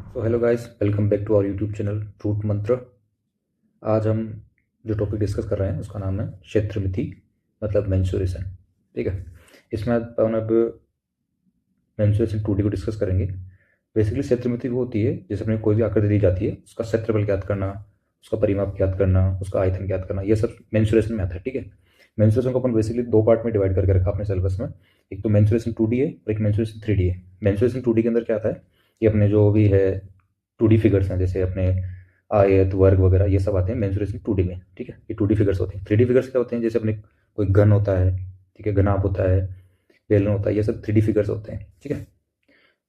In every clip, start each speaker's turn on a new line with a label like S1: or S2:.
S1: So hello guys, welcome back to our YouTube channel Root Mantra. आज हम जो topic discuss कर रहे हैं उसका नाम है क्षेत्रमिति, मतलब मेंसुरेशन। ठीक है, इसमें अपन अब मेंसुरेशन 2D को डिस्कस करेंगे। बेसिकली क्षेत्रमिति वो होती है जैसे अपने कोई भी आकृति दी जाती है, उसका क्षेत्रफल ज्ञात करना, उसका परिमाप ज्ञात करना, उसका आयतन ज्ञात करना, ये सब मेंसुरेशन में आता है। ठीक है, मेंसुरेशन को अपन बेसिकली दो पार्ट में डिवाइड करके रखा अपने सिलेबस में। एक तो मेंसुरेशन 2D है और एक मेंसुरेशन 3D है। मेंसुरेशन 2D के अंदर क्या आता है कि अपने जो भी है 2D फिगर्स हैं, जैसे अपने आयत वर्ग वगैरह, ये सब आते हैं मेंसुरेशन 2D में। ठीक है, ये 2D फिगर्स होते हैं। 3D फिगर्स क्या होते हैं, जैसे अपने कोई घन होता है, ठीक है, घनाभ होता है, बेलन होता है, ये सब 3D फिगर्स होते हैं। ठीक है,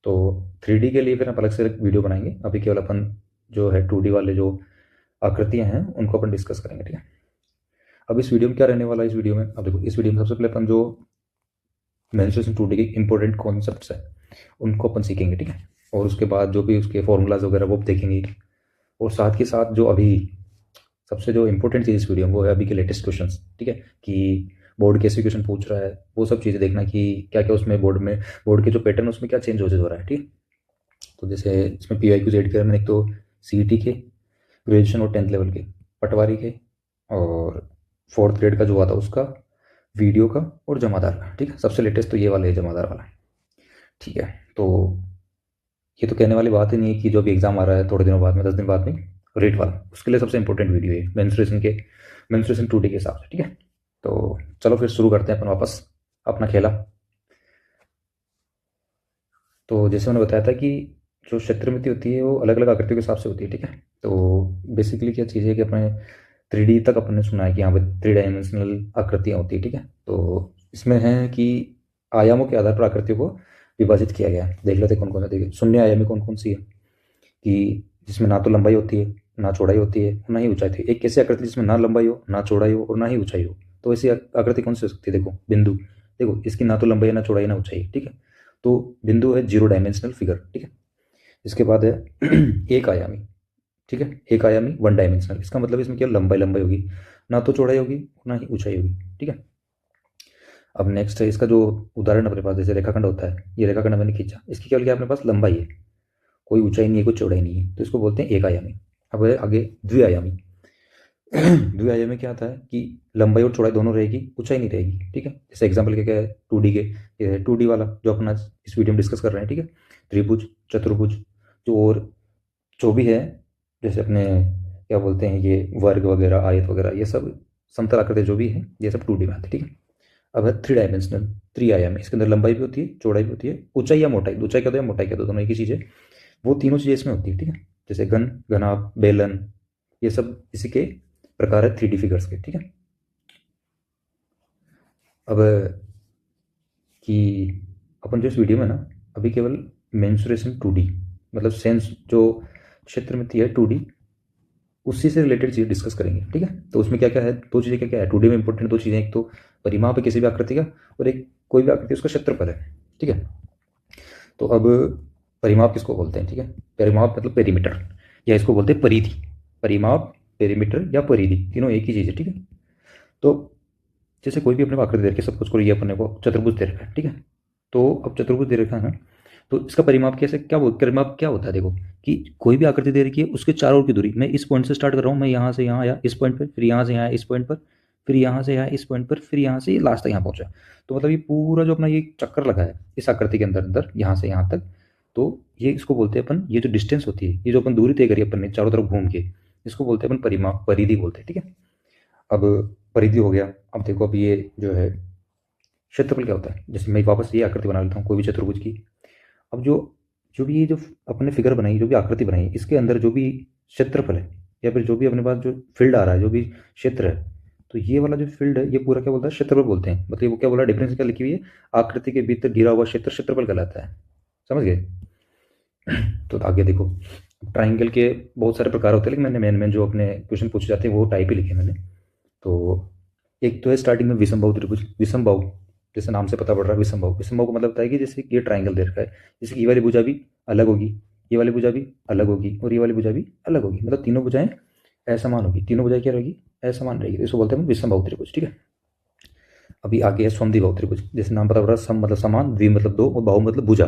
S1: तो 3D के लिए फिर हम अलग से एक वीडियो बनाएंगे। अभी केवल अपन जो है 2D वाले जो आकृतियां हैं उनको अपन डिस्कस करेंगे। ठीक है, अब इस वीडियो में क्या रहने वाला है, इस वीडियो में अब देखो, इस वीडियो में सबसे पहले अपन जो मेंसुरेशन 2D के इंपॉर्टेंट कॉन्सेप्ट्स हैं उनको अपन सीखेंगे। ठीक है, और उसके बाद जो भी उसके फॉर्मूलाज वगैरह वो देखेंगे, और साथ के साथ जो अभी सबसे जो इंपॉर्टेंट चीज़ इस वीडियो में वो है अभी के लेटेस्ट क्वेश्चंस। ठीक है, कि बोर्ड कैसे क्वेश्चन पूछ रहा है, वो सब चीज़ें देखना कि क्या क्या उसमें बोर्ड के जो पैटर्न उसमें क्या चेंज हो रहा है। ठीक है, तो जैसे इसमें PYQs ऐड किया मैंने, एक तो CET के, ग्रेजुएशन और 10th लेवल के, पटवारी के, और 4th ग्रेड का जो हुआ था उसका, वीडियो का और जमादार का। ठीक है, सबसे लेटेस्ट तो ये वाला है, जमादार वाला। ठीक है, तो ये तो कहने वाली बात ही नहीं है कि जो भी एग्जाम आ रहा है थोड़े दिनों बाद में, 10 दिन बाद में, रेट वाला, उसके लिए सबसे इंपॉर्टेंट वीडियो है मेंस्ट्रुएशन 2D के हिसाब से। ठीक है, तो चलो फिर शुरू करते हैं अपन वापस अपना खेला। तो जैसे मैंने बताया था कि जो क्षेत्रमिति होती है वो अलग अलग आकृतियों के हिसाब से होती है। ठीक है, तो बेसिकली क्या चीज़ है कि अपने 3D तक अपन ने सुना है कि यहाँ पे 3 डायमेंशनल आकृतियाँ होती है। ठीक है, तो इसमें है कि आयामों के आधार पर आकृतियों को विभाजित किया गया है। देख लेते कौन कौन सा। देखिए, शून्य आयामी कौन कौन सी है, कि जिसमें ना तो लंबाई होती है, ना चौड़ाई होती है, ना ही ऊंचाई थी। एक ऐसी आकृति जिसमें ना लंबाई हो, ना चौड़ाई हो और ना ही ऊंचाई हो, तो ऐसी आकृति कौन सी हो सकती है। देखो बिंदु, देखो इसकी ना तो लंबाई है, ना चौड़ाई, ना ऊंचाई। ठीक है, तो बिंदु है 0 डायमेंशनल फिगर। ठीक है, इसके बाद है एक आयामी। ठीक है, एक आयामी 1 डायमेंशनल, इसका मतलब इसमें क्या लंबाई लंबाई होगी, ना तो चौड़ाई होगी ना ही ऊंचाई होगी। ठीक है, अब नेक्स्ट है इसका जो उदाहरण अपने पास, जैसे रेखाखंड होता है, ये रेखाखंड मैंने खींचा, इसकी केवल क्या अपने पास लंबाई है, कोई ऊंचाई नहीं है, कोई चौड़ाई नहीं है, तो इसको बोलते हैं एक आयामी। अब है आगे द्विआयामी। द्विआयामी क्या आता है कि लंबाई और चौड़ाई दोनों रहेगी, ऊंचाई नहीं रहेगी। ठीक है, जैसे एग्जांपल क्या क्या है 2D के, ये 2D वाला जो अपना इस वीडियो में डिस्कस कर रहे हैं। ठीक है, त्रिभुज, चतुर्भुज, जो और जो भी है, जैसे अपने क्या बोलते हैं ये वर्ग वगैरह, आयत वगैरह, ये सब समतल आकृति जो भी है, ये सब 2D में आते हैं। ठीक है, अब है 3 डायमेंशनल, त्रिआयामी। इसके अंदर लंबाई भी होती है, चौड़ाई भी होती है, ऊंचाई या मोटाई, ऊंचाई कह दो या मोटाई कह दो, दोनों एक ही चीज़ है, वो तीनों चीज़ें इसमें होती है। ठीक है, जैसे घन, घनाभ, बेलन, ये सब इसी के प्रकार है 3D फिगर्स के। ठीक है, अब कि अपन जो इस वीडियो में ना अभी केवल मेंसुरेशन 2D, मतलब सेंस जो क्षेत्रमिति है 2D, उसी से रिलेटेड चीज़ डिस्कस करेंगे। ठीक है, तो उसमें क्या क्या है, दो चीज़ें क्या क्या है 2D में इंपॉर्टेंट दो चीज़ें, एक तो परिमाप है किसी भी आकृति का, और एक कोई भी आकृति उसका क्षेत्रफल है। ठीक है, तो अब परिमाप किसको बोलते हैं। ठीक है, परिमाप मतलब पेरीमीटर, या इसको बोलते हैं परिधि। परिमाप, पेरीमीटर या परिधि, तीनों एक ही चीज़ है। ठीक है, तो जैसे कोई भी अपने को आकृति दे रखी है, सब कुछ को ये अपने को चतुर्भुज दे रखा है। ठीक है, तो अब चतुर्भुज दे रखा है ना, तो इसका परिमाप कैसे, क्या परिमाप क्या होता है। देखो कि कोई भी आकृति दे रखी है, उसके चारों ओर की दूरी, मैं इस पॉइंट से स्टार्ट कर रहा हूँ, मैं यहाँ से यहाँ आया इस पॉइंट पर, फिर यहाँ से यहाँ इस पॉइंट पर, फिर यहाँ से यहाँ इस पॉइंट पर, फिर यहाँ से लास्ट तक यहाँ पहुँचा। तो मतलब ये पूरा जो अपना ये चक्कर लगा है इस आकृति के अंदर अंदर, यहाँ से यहाँ तक, तो ये इसको बोलते हैं अपन, ये जो डिस्टेंस होती है, ये जो अपन दूरी तय करी अपन ने चारों तरफ घूम के, इसको बोलते हैं अपन परिमाप, परिधि बोलते हैं। ठीक है, अब परिधि हो गया। अब देखो, अब ये जो है क्षेत्रफल क्या होता है, जैसे मैं वापस ये आकृति बना लेता हूँ कोई भी चतुर्भुज की। अब जो जो भी ये जो अपने फिगर बनाई, जो भी आकृति बनाई, इसके अंदर जो भी क्षेत्रफल है, या फिर जो भी अपने पास जो फील्ड आ रहा है, जो भी क्षेत्र है, तो ये वाला जो फील्ड है ये पूरा क्या बोलता है, क्षेत्रफल बोलते हैं। मतलब वो क्या बोला, डिफरेंस क्या लिखी हुई है, आकृति के भीतर घिरा हुआ क्षेत्र क्षेत्रफल कहलाता है। समझ गए। तो आगे देखो, ट्राइंगल के बहुत सारे प्रकार होते हैं, लेकिन मैंने मेन जो अपने क्वेश्चन पूछे जाते हैं वो टाइप ही लिखे मैंने। तो एक तो है स्टार्टिंग में विषमबाहु त्रिभुज। विषमबाहु जैसे नाम से पता पड़ रहा है, विषमबाहु, विषमबाहु का मतलब होता है कि जैसे ये ट्राइंगल दे रखा है, जैसे कि ये वाली भुजा भी अलग होगी, ये वाली भुजा भी अलग होगी, और ये वाली भुजा भी अलग होगी, मतलब तीनों भुजाएं असमान होगी, तीनों भुजाएं क्या रहेगी, असमान रहेगी, तो इसको बोलते हैं विषमबाहु त्रिभुज। ठीक है, अभी आगे है समद्विबाहु त्रिभुज। जैसे नाम पता पड़ रहा है, सम मतलब समान, द्वि मतलब दो, और बाहु मतलब भुजा,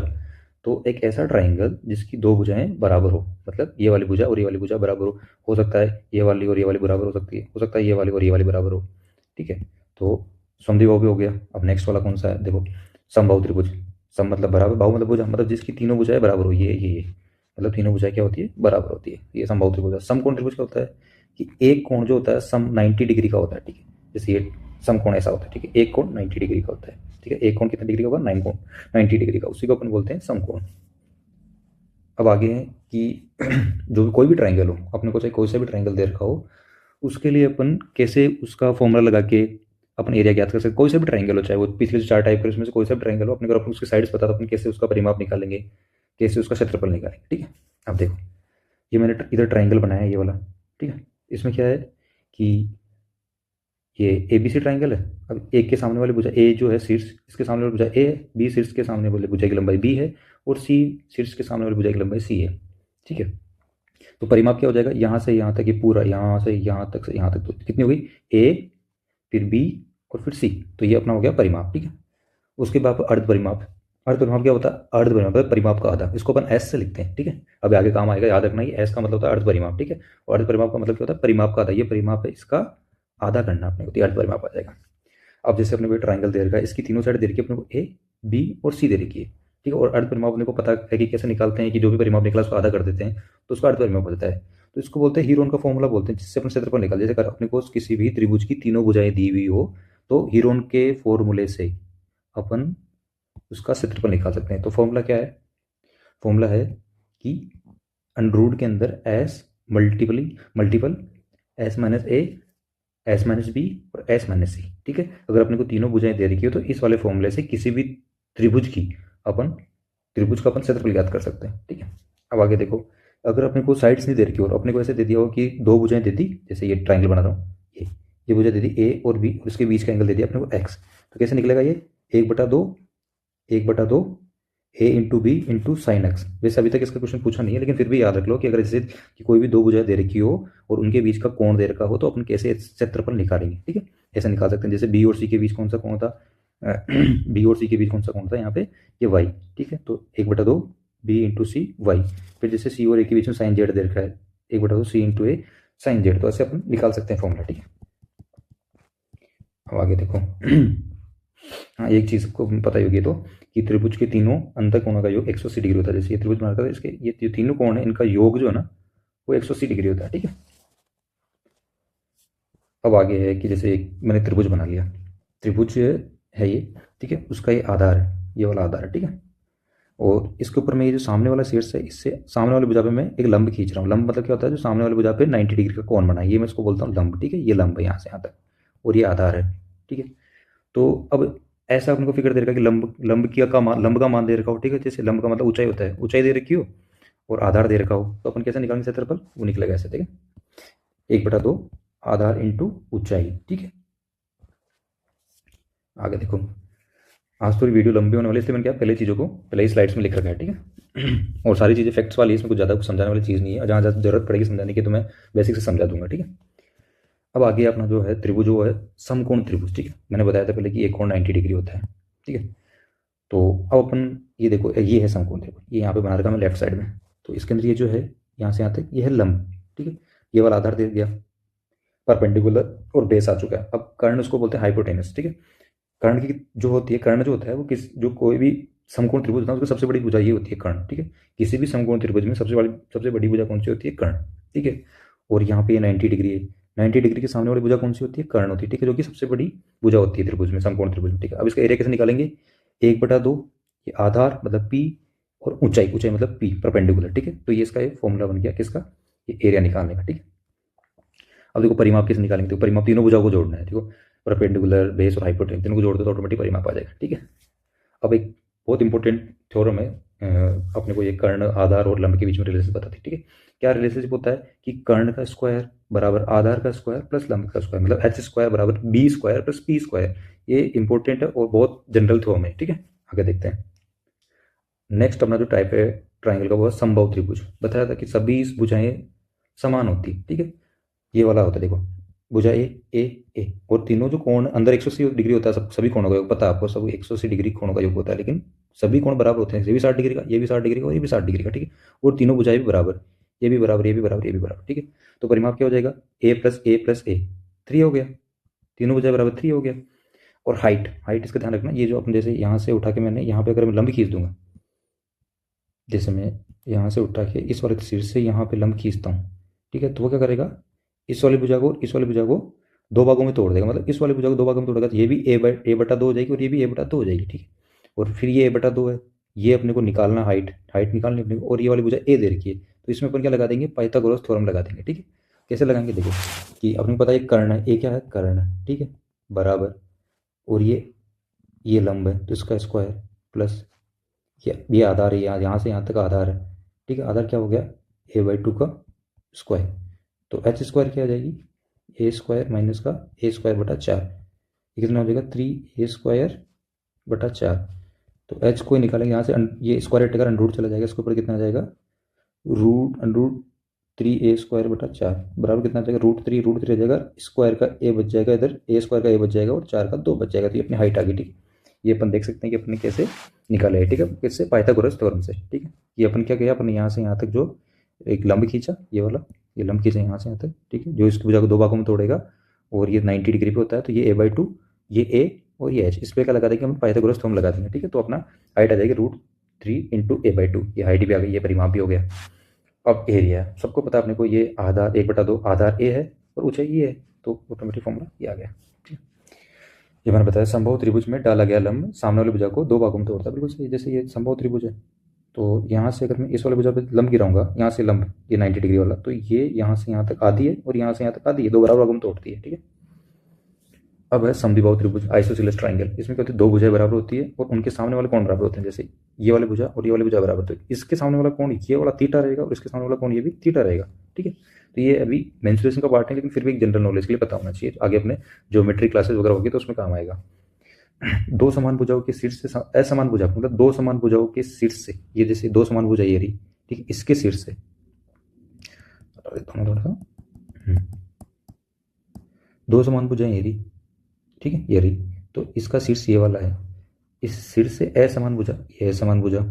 S1: तो एक ऐसा ट्राइंगल जिसकी दो भुजाएं बराबर हो, मतलब ये वाली भुजा और ये वाली भुजा बराबर हो सकता है ये वाली और ये वाली बराबर हो सकती है, हो सकता है ये वाली और ये वाली बराबर हो, ठीक है। तो समद्विबाहु भी हो गया। अब नेक्स्ट वाला कौन सा है, देखो समबाहु त्रिभुज। सम मतलब बराबर, बाहु मतलब भुजा, मतलब जिसकी तीनों भुजाएं बराबर हो, ये मतलब तीनों भुजाएं क्या होती है, बराबर होती है, ये समबाहु त्रिभुज है। समकोण त्रिभुज क्या होता है कि एक कोण जो होता है सम 90 डिग्री का होता है, ठीक है। जैसे ये समकोण ऐसा होता है, ठीक है, एक कोण 90 डिग्री का होता है, ठीक है। एक कोण कितने डिग्री का होगा, 9 कोण 90 डिग्री का, उसी को अपन बोलते हैं समकोण। अब आगे है कि जो कोई भी ट्राइंगल हो, अपने को चाहे कोई सा भी ट्राइंगल दे रखा हो, उसके लिए अपन कैसे उसका फॉर्मूला लगा के अपन एरिया ज्ञात कर सकते। कोई सा भी ट्राइंगल हो, चाहे वो पिछले जो 4 टाइप के उसमें से कोई सा भी ट्राइंगल हो, अपने को अपन उसके साइड्स पता, तो अपन कैसे उसका परिमाप निकालेंगे, कैसे उसका क्षेत्रफल निकालेंगे, ठीक है। अब देखो ये मैंने इधर ट्राइंगल बनाया है, ये वाला, ठीक है। इसमें क्या है कि ये ए बी सी ट्राइंगल है। अब एक के सामने वाली भुजा ए जो है शीर्ष, इसके सामने वाली भुजा ए है, बी शीर्ष के सामने वाली भुजा की लंबाई बी है, और सी शीर्ष के सामने वाली भुजा की लंबाई सी है, ठीक है। तो परिमाप क्या हो जाएगा, यहाँ से यहाँ तक, ये पूरा यहाँ से यहाँ तक से यहाँ तक, तो कितनी हो गई, ए फिर बी और फिर सी, तो ये अपना हो गया परिमाप, ठीक है। उसके बाद अर्ध परिमाप। अर्ध परिमाप क्या होता है, अर्ध परिमाप है परिमाप का आधा, इसको अपन एस से लिखते हैं, ठीक है। अब आगे काम आएगा, याद रखना, ये एस का मतलब होता है अर्ध परिमाप, ठीक है। और अर्ध परिमाप का मतलब क्या होता है, परिमाप का आधा, ये परिमाप है, इसका आधा करना अपने को, अर्ध परिमाप आ जाएगा। अब जैसे अपने को ट्राइंगल दे रखा है, इसकी तीनों साइड दे रखी है अपने को, ए बी और सी दे रखी है, ठीक है। और अर्ध परिमाप अपने को पता है कि कैसे निकालते हैं, कि जो भी परिमाप निकला उसको आधा कर देते हैं, तो उसका अर्ध परिमाप होता है। तो इसको बोलते हैं हीरोन का फॉर्मूला बोलते हैं, जिससे अपने क्षेत्रफल निकाल, जैसे अगर अपने को किसी भी त्रिभुज की तीनों भुजाएं दी हुई हो, तो हीरोन के फॉर्मूले से अपन उसका क्षेत्रफल निकाल सकते हैं। तो फॉर्मूला क्या है, फॉर्मूला है कि अंडर के अंदर S multiple S minus a, s minus B और एस माइनस सी, ठीक है। अगर अपने को तीनों भुजाएं दे रखी हो, तो इस वाले फॉर्मूले से किसी भी त्रिभुज का अपन क्षेत्रफल ज्ञात कर सकते हैं, ठीक है। अब आगे देखो, अगर अपने को साइड्स नहीं दे रखी हो, और अपने को ऐसे दे दिया हो कि दो भुजाएं दे दी, जैसे ये ट्राइंगल बना रहा हूँ, ये भुजा दे दी ए और बी, और इसके बीच का एंगल दे दिया अपने को एक्स, तो कैसे निकलेगा ये, 1/2 a into b into sine x. वैसे अभी तक इसका क्वेश्चन पूछा नहीं है, लेकिन फिर भी याद रख लो कि अगर जैसे कि कोई भी दो भुजाएं दे रखी हो और उनके बीच का कोण दे रखा हो, तो अपन कैसे क्षेत्रफल निकालेंगे, ठीक है। ऐसे निकाल सकते हैं, जैसे बी और सी के बीच कौन सा कोण था, बी और सी के बीच कौन सा कोण था, यहाँ पे ये वाई, ठीक है। तो 1/2 बी इंटू सी वाई। फिर जैसे सी और ए के बीच में साइन जेड दे रखा है, 1/2 सी इंटू ए साइन जेड, तो ऐसे अपन निकाल सकते हैं फॉर्मूला, ठीक है। अब आगे देखो, हाँ एक चीज़ को पता ही होगी तो, कि त्रिभुज के तीनों अंत कोणों का योग 180 डिग्री होता है। जैसे ये त्रिभुज बना रखा है, इसके ये जो तीनों कोण है, इनका योग जो है ना, वो 180 डिग्री होता है, ठीक है। अब आगे है कि जैसे मैंने त्रिभुज बना लिया, त्रिभुज है ये, ठीक है, उसका ये आधार है, ये वाला आधार है, ठीक है। और इसके ऊपर में ये जो सामने वाला शीर्ष है, इससे सामने वाले भुजा पे मैं एक लंब खींच रहा हूँ। लंब मतलब क्या होता है, जो सामने वाले भुजा पे 90 डिग्री का कोण बना है, ये मैं इसको बोलता हूँ लंब, ठीक है। ये लंब है यहाँ से यहाँ तक, और ये आधार है, ठीक है। तो अब ऐसा अपन को फिगर दे रखा है कि लंब का मान दे रखा हो, ठीक है। जैसे लंब का मतलब ऊंचाई होता है, ऊंचाई दे रखी हो और आधार दे रखा हो, तो अपन कैसे निकालेंगे क्षेत्रफल, वो निकलेगा ऐसे, ठीक है, 1/2 आधार इंटू ऊंचाई, ठीक है। आगे देखो, आज थोड़ी वीडियो लंबी होने वाली, इसलिए मैंने क्या पहले चीज़ों को पहले ही स्लाइड्स में लिख रखा है, ठीक है। और सारी चीज़ें फैक्ट्स वाली है, इसमें कुछ ज़्यादा कुछ समझाने वाली चीज़ नहीं है, जहाँ जहाँ जरूरत पड़ेगी समझाने की तो मैं बेसिक से समझा दूंगा, ठीक है। अब आगे अपना जो है त्रिभुज वो है समकोण त्रिभुज, ठीक है। मैंने बताया था पहले कि एक कोण 90 डिग्री होता है, ठीक है। तो अब अपन ये देखो, ये है समकोण त्रिभुज, ये यहाँ पे बना रखा मैं लेफ्ट साइड में, तो इसके अंदर ये जो है यहाँ से यहाँ तक ये है लंब, ठीक है। ये वाला आधार दे दिया, परपेंडिकुलर और बेस आ चुका है। अब कर्ण उसको बोलते हैं हाइपोटेनस, ठीक है। कर्ण की जो होती है, कर्ण जो होता है वो जो कोई भी समकोण त्रिभुज होता है, उसकी सबसे बड़ी भुजा ये होती है कर्ण, ठीक है। किसी भी समकोण त्रिभुज में सबसे बड़ी भुजा कौन सी होती है, कर्ण, ठीक है। और यहाँ पे ये 90 डिग्री है, 90 डिग्री के सामने वाली भुजा कौन सी होती है, कर्ण होती है, ठीक है, जो कि सबसे बड़ी भुजा होती है त्रिभुज में, समकोण त्रिभुज में, ठीक है। अब इसका एरिया कैसे निकालेंगे, 1/2 ये आधार मतलब पी, और ऊंचाई मतलब पी परपेंडिकुलर, ठीक है। तो ये इसका एक फॉर्मूला बन गया किसका, ये एरिया निकालने का, ठीक है। अब देखो परिमाप कैसे निकालेंगे, तो परिमाप तीनों भुजाओं को जोड़ना है, देखो परपेंडिकुलर, बेस और हाइपोटेनस, तीनों को जोड़ दो तो ऑटोमेटिक परिमाप आ जाएगा, ठीक है। अब एक बहुत इंपॉर्टेंट थ्योरम है, अपने को ये कर्ण आधार और लंब के बीच में रिलेशन बताती है, ठीक है। क्या रिलेशनशिप होता है कि कर्ण का स्क्वायर बराबर आधार का स्क्वायर प्लस लंब का स्क्वायर, मतलब एच स्क्वायर बराबर B square plus P square. ये इंपॉर्टेंट है और बहुत जनरल थ्योरम है, ठीक है। आगे देखते हैं। नेक्स्ट अपना जो टाइप है ट्राइंगल का वो है समबाहु त्रिभुज। बताया था कि सभी भुजाएं समान होती, ठीक है। ये वाला होता है, देखो भुजा ए और तीनों जो कोण अंदर 180 डिग्री होता है, सभी कोणों का योग पता है आपको, सब 180 डिग्री कोणों का योग होता है, लेकिन सभी कोण बराबर होते हैं, ये भी 60 डिग्री का, ये भी 60 डिग्री का और ये भी 60 डिग्री का, ठीक है। और तीनों भुजाएं भी बराबर, ये भी बराबर, ये भी बराबर, ये भी बराबर, ठीक है। तो परिमाप क्या हो जाएगा, ए प्लस ए प्लस ए, 3 हो गया, तीनों भुजाएं बराबर, 3 हो गया। और हाइट, हाइट इसका ध्यान रखना, ये जो अपन जैसे यहाँ से उठा के मैंने यहाँ पे अगर मैं लंब खींच दूंगा, जैसे मैं यहाँ से उठा के इस वाले सिर से यहाँ पे लंब खींचता हूँ, ठीक है, तो वो क्या करेगा, इस वाली भुजा को और इस वाली भुजा को दो भागों में तोड़ देगा, मतलब इस वाली भुजा को दो भागों में तोड़ेगा, तो ये भी ए बटा 2 हो जाएगी और ये भी ए बटा 2 हो जाएगी, ठीक है। और फिर ये ए बटा 2 है, ये अपने को निकालना, हाइट हाइट निकालनी अपने को, और ये वाली भुजा ए दे रखी है, तो इसमें अपन क्या लगा देंगे, पाइथागोरस थ्योरम लगा देंगे, ठीक है। कैसे लगाएंगे, देखो कि अपने को पता है कर्ण है, ए क्या है, कर्ण है, ठीक है, बराबर, और ये लंब है तो इसका स्क्वायर प्लस ये आधार है, यहाँ से यहाँ तक आधार है, ठीक है। आधार क्या हो गया, a/2 का स्क्वायर, तो एच स्क्वायर क्या आ जाएगी, ए स्क्वायर माइनस का ए स्क्वायर बटा 4, ये कितना हो जाएगा, 3a स्क्वायर बटा 4। तो एच को निकालेंगे यहाँ से, ये स्क्वायर हटेगा, अंडरूट चला जाएगा, इसके ऊपर कितना आ जाएगा, रूट 3a स्क्वायर बटा 4 बराबर कितना आ जाएगा, रूट 3 आ जाएगा, स्क्वायर का ए बच जाएगा इधर, ए स्क्वायर का ए बच जाएगा और 4 का 2 बच जाएगा, तो ये अपनी हाइट आ गई, ठीक है। ये अपन देख सकते हैं कि अपने कैसे निकाले है, ठीक है, किससे, पाइथागोरस थ्योरम से, ठीक है। ये अपन क्या किया, अपन यहाँ से यहाँ तक जो एक लंब खींचा, ये वाला, ये लंब खींचा यहाँ से यहाँ तक, ठीक है, जो इसकी भुजा को दो भागों में तोड़ेगा, और ये 90 डिग्री पे होता है, तो ये a/2, ये ए और ये एच, इस पर क्या लगा देंगे हम, पाइथागोरस थ्योरम लगा देंगे, ठीक है। तो अपना हाइट आ जाएगी √3 × a/2, ये हाइट भी आ गई, ये परिमाप भी हो गया। अब एरिया सबको पता है अपने को, ये आधार 1/2 आधार ए है और ऊंचाई ये है, तो ऑटोमेटिक फॉर्मूला ये आ गया, ठीक है। ये मैंने बताया, समबाहु त्रिभुज में डाला गया लंब सामने वाली भुजा को दो भागों में तोड़ता है, बिल्कुल सही। जैसे ये समबाहु त्रिभुज है, तो यहाँ से अगर मैं इस वाले भुजा पे लंब गिराऊंगा, यहाँ से लंब ये 90 डिग्री वाला, तो ये यहाँ से यहाँ तक आधी है और यहाँ से यहाँ तक आधी है, दो बराबर भागों में तोड़ती है, ठीक है। अब है समद्विबाहु त्रिभुज, आइसोसेलेस ट्रायंगल, इसमें क्या होती है, दो भुजाएं बराबर होती है और उनके सामने वाले कोण बराबर होते हैं, जैसे ये वाली भुजा और ये वाली भुजा बराबर, तो इसके सामने वाला कोण ये वाला थीटा रहेगा और इसके सामने वाला कोण ये भी थीटा रहेगा, ठीक है। तो ये अभी मेंसुरेशन का पार्ट है, लेकिन फिर भी एक जनरल नॉलेज के लिए पता होना चाहिए, आगे अपने ज्योमेट्री क्लासेस वगैरह होगी तो उसमें काम आएगा। दो समान भुजाओं के शीर्ष से असमान भुजा, मतलब दो समान भुजाओं के शीर्ष से, ये जैसे दो समान भुजा ये रही, ठीक है, इसके शीर्ष से हटा देता हूँ थोड़ा सा, दो समान भुजाएं ये रही, ठीक है, ये रही, तो इसका शीर्ष ये वाला है, इस शीर्ष से असमान भुजा, ये असमान भुजा,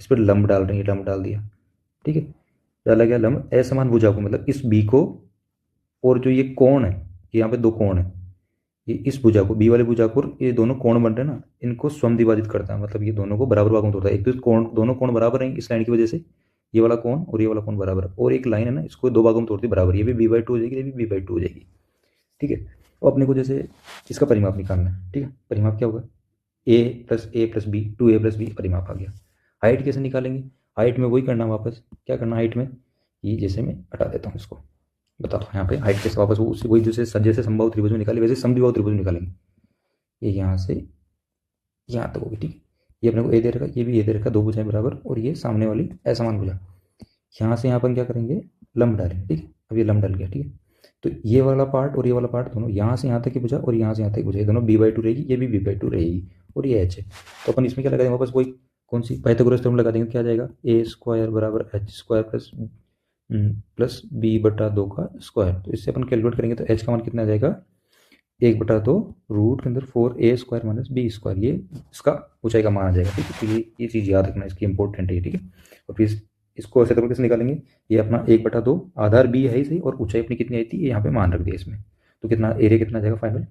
S1: इस पर लंब डाल रहे हैं, लंब डाल दिया, ठीक है, डाला गया लंब असमान भुजा को, मतलब इस बी को, और जो ये कोण है, यहाँ पे दो कोण है, ये इस भुजा को, बी वाली भुजा को, ये दोनों कोण बन रहे हैं ना, इनको समद्विभाजित करता है, मतलब ये दोनों को बराबर भागों में तोड़ता है। एक तो कोण, दोनों कोण बराबर हैं इस लाइन की वजह से, ये वाला कोण और ये वाला कोण बराबर है, और एक लाइन है ना, इसको दो भागों में तोड़ती है बराबर, ये भी b/2 हो जाएगी, ये भी b/2 हो जाएगी, ठीक है। और अपने को जैसे इसका परिमाप निकालना है, ठीक है, परिमाप क्या होगा, a+a+b 2a+b परिमाप आ गया। हाइट कैसे निकालेंगे, हाइट में वही करना, वापस क्या करना हाइट में, ये जैसे मैं हटा देता हूँ इसको, बता दो यहाँ पे हाइट कैसे वापस उससे वही जैसे समबाहु त्रिभुज में निकाले वैसे समद्विबाहु त्रिभुज में निकालेंगे। ये यहाँ से यहाँ तक होगी, ठीक है, ये अपने को ए दे रखा, ये भी ए दे रखा, दो भुजाएं बराबर, और ये सामने वाली असमान भुजा, यहाँ से यहाँ पर क्या करेंगे, लंब डालेंगे, ठीक है। अब ये लंब डल गया, ठीक है, तो ये वाला पार्ट और ये वाला पार्ट दोनों, यहाँ से यहाँ तक की भुजा और यहाँ से यहाँ तक की भुजा, ये दोनों b/2 रहेगी, ये भी b/2 रहेगी, और ये h है। तो अपन इसमें क्या लगा देंगे वापस, वही कौन सी पाइथागोरस थ्योरम लगा देंगे, क्या आ जाएगा, a स्क्वायर बराबर h स्क्वायर प्लस b/2 का स्क्वायर। तो इससे अपन कैलकुलेट करेंगे तो h का मान कितना आ जाएगा, 1/2 रूट के अंदर 4a square minus b square, ये इसका ऊंचाई का मान आ जाएगा, ठीक है। तो ये चीज़ याद रखना, इसकी इंपॉर्टेंट है, ठीक है। और फिर इसको ऐसे करके कैसे निकालेंगे, ये अपना 1/2 आधार b है ही सही, और ऊंचाई अपनी कितनी आई थी, ये यहाँ पे मान रख दिया इसमें, तो कितना एरिया कितना आ जाएगा final,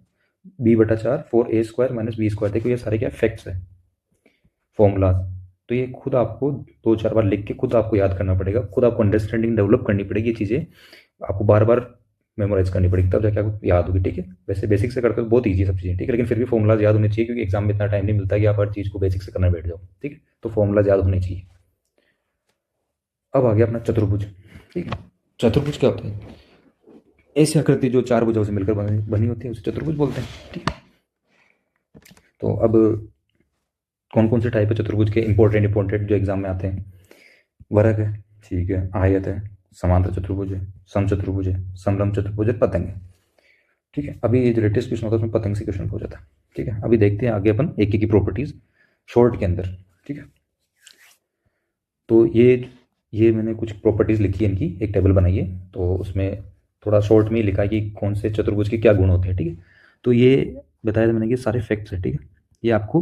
S1: b/4 4a square minus b square. देखो ये सारे क्या फैक्ट्स है, फॉर्मूलाज, तो ये खुद आपको 2-4 बार लिख के खुद आपको याद करना पड़ेगा, खुद आपको अंडरस्टैंडिंग डेवलप करनी पड़ेगी, ये चीज़ें आपको बार बार मेमोराइज करनी पड़ेगी, तब जाके आपको याद होगी, ठीक है। वैसे बेसिक से करते हो बहुत ईजी सब चीज़ें, ठीक है, लेकिन फिर भी फॉर्मूलाज याद होने चाहिए, क्योंकि एग्जाम में इतना टाइम नहीं मिलता कि आप हर चीज़ को बेसिक से करना बैठ जाओ, ठीक है, तो फॉर्मूलाज याद होने चाहिए। अब आ गया अपना चतुर्भुज, ठीक है। चतुर्भुज क्या होता है, ऐसी आकृति जो चार भुजाओं से मिलकर बनी होती है उसे चतुर्भुज बोलते हैं, ठीक है। तो अब कौन कौन से टाइप है चतुर्भुज के, इंपॉर्टेंट जो एग्जाम में आते हैं, वर्ग है, ठीक है, आयत है, समांतर चतुर्भुज है, समचतुर्भुज है, समलंब चतुर्भुज है, पतंग है, ठीक है। अभी ये जो लेटेस्ट क्वेश्चन होता है उसमें पतंग से क्वेश्चन हो जाता है, ठीक है। अभी देखते हैं आगे अपन एक एक की प्रॉपर्टीज शॉर्ट के अंदर, ठीक है। तो ये मैंने कुछ प्रॉपर्टीज लिखी है, इनकी एक टेबल बनाई है, तो उसमें थोड़ा शॉर्ट में लिखा है कि कौन से चतुर्भुज के क्या गुण होते हैं, ठीक है। तो ये बताया था मैंने कि सारे फैक्ट्स है, ठीक है, ये आपको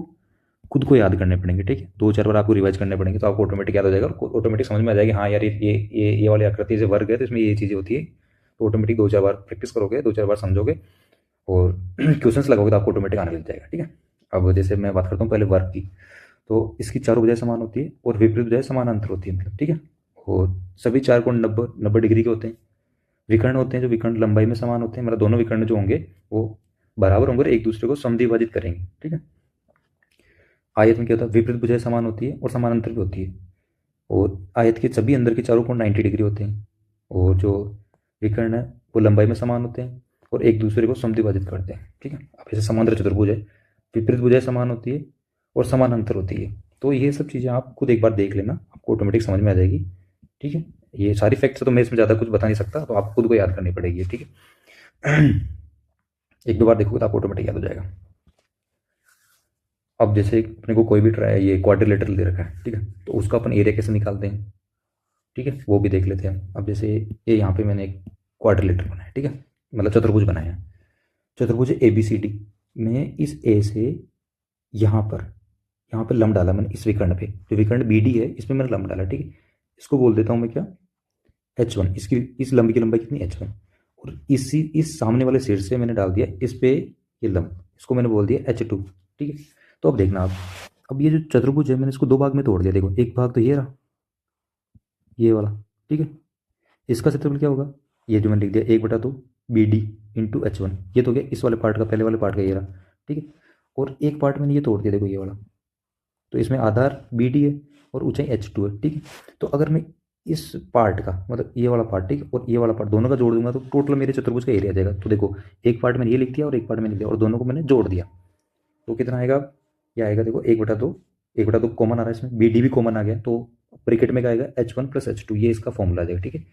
S1: खुद को याद करने पड़ेंगे, ठीक है। 2-4 बार आपको रिवाइज करने पड़ेंगे, तो आपको ऑटोमेटिक याद हो जाएगा और ऑटोमेटिक समझ में आ जाएगी, हाँ यार ये वाली आकृति से वर्ग है तो इसमें ये चीज़ें होती है। तो ऑटोमेटिक 2-4 बार प्रैक्टिस करोगे, 2-4 बार समझोगे और क्वेश्चंस लगाओगे तो आपको ऑटोमेटिक आने लग जाएगा, ठीक है। अब जैसे मैं बात करता हूँ पहले वर्ग की, तो इसकी चारों भुजाएं समान होती है और विपरीत भुजाएं समानांतर होती है, मतलब, ठीक है। और सभी चार कोण 90 डिग्री के होते हैं। विकर्ण होते हैं जो विकर्ण लंबाई में समान होते हैं, मतलब दोनों विकर्ण जो होंगे वो बराबर होंगे और एक दूसरे को समद्विभाजित करेंगे, ठीक है। आयत में क्या होता है, विपरीत भुजाएं समान होती है और समानांतर भी होती है। और आयत के सभी अंदर के चारों कोण 90 डिग्री होते हैं। और जो विकर्ण है वो लंबाई में समान होते हैं और एक दूसरे को समद्विभाजित करते हैं, ठीक है। अब जैसे समांतर चतुर्भुज है, विपरीत भुजाएं समान होती है और समानांतर होती है। तो ये सब चीज़ें आप खुद एक बार देख लेना, आपको ऑटोमेटिक समझ में आ जाएगी, ठीक है। ये सारी फैक्ट्स तो मैं इसमें ज़्यादा कुछ बता नहीं सकता, तो आप खुद को याद करनी पड़ेगी, ठीक है। एक दो बार देखोगे तो आपको ऑटोमेटिक याद हो जाएगा। अब जैसे अपने को कोई भी ट्राई ये क्वाड्रिलेटरल दे रखा है, ठीक है, तो उसका अपन एरिया कैसे निकालते हैं, ठीक है, वो भी देख लेते हैं। अब जैसे ये यहाँ पे मैंने एक क्वाड्रिलेटर बनाया, ठीक है, मतलब चतुर्भुज बनाया है। चतुर्भुज ए बी सी डी में इस ए से यहाँ पर लंब डाला मैंने, इस विकर्ण पे जो विकर्ण बी डी है इसमें मैंने लंब डाला, ठीक है। इसको बोल देता हूँ मैं क्या, H1। इसकी इस लंब की लंबाई कितनी, H1। और इस सामने वाले सिर से मैंने डाल दिया इस पे ये लंब, इसको मैंने बोल दिया H2, ठीक है। तो अब देखना आप, अब ये जो चतुर्भुज है मैंने इसको दो भाग में तोड़ दिया, देखो एक भाग तो ये रहा, ये वाला, ठीक है। इसका क्षेत्रफल क्या होगा, ये जो मैंने लिख दिया 1/2 BD इंटू H1, ये तो गया इस वाले पार्ट का, पहले वाले पार्ट का ये रहा, ठीक है। और एक पार्ट मैंने ये तोड़ दिया, देखो ये वाला, तो इसमें आधार BD है और ऊंचाई H2 है, ठीक है। तो अगर मैं इस पार्ट का मतलब ये वाला पार्ट, ठीक है, और ये वाला पार्ट दोनों का जोड़ दूंगा तो टोटल मेरे चतुर्भुज का एरिया आ जाएगा। तो देखो एक पार्ट मैंने ये लिख दिया और एक पार्ट मैंने लिख दिया और दोनों को मैंने जोड़ दिया, तो कितना आएगा, ये आएगा देखो 1/2 कॉमन आ रहा है इसमें, BD भी कॉमन आ गया, तो ब्रैकेट में क्या आएगा H1 + H2, ये इसका फॉर्मूला आ जाएगा, ठीक है।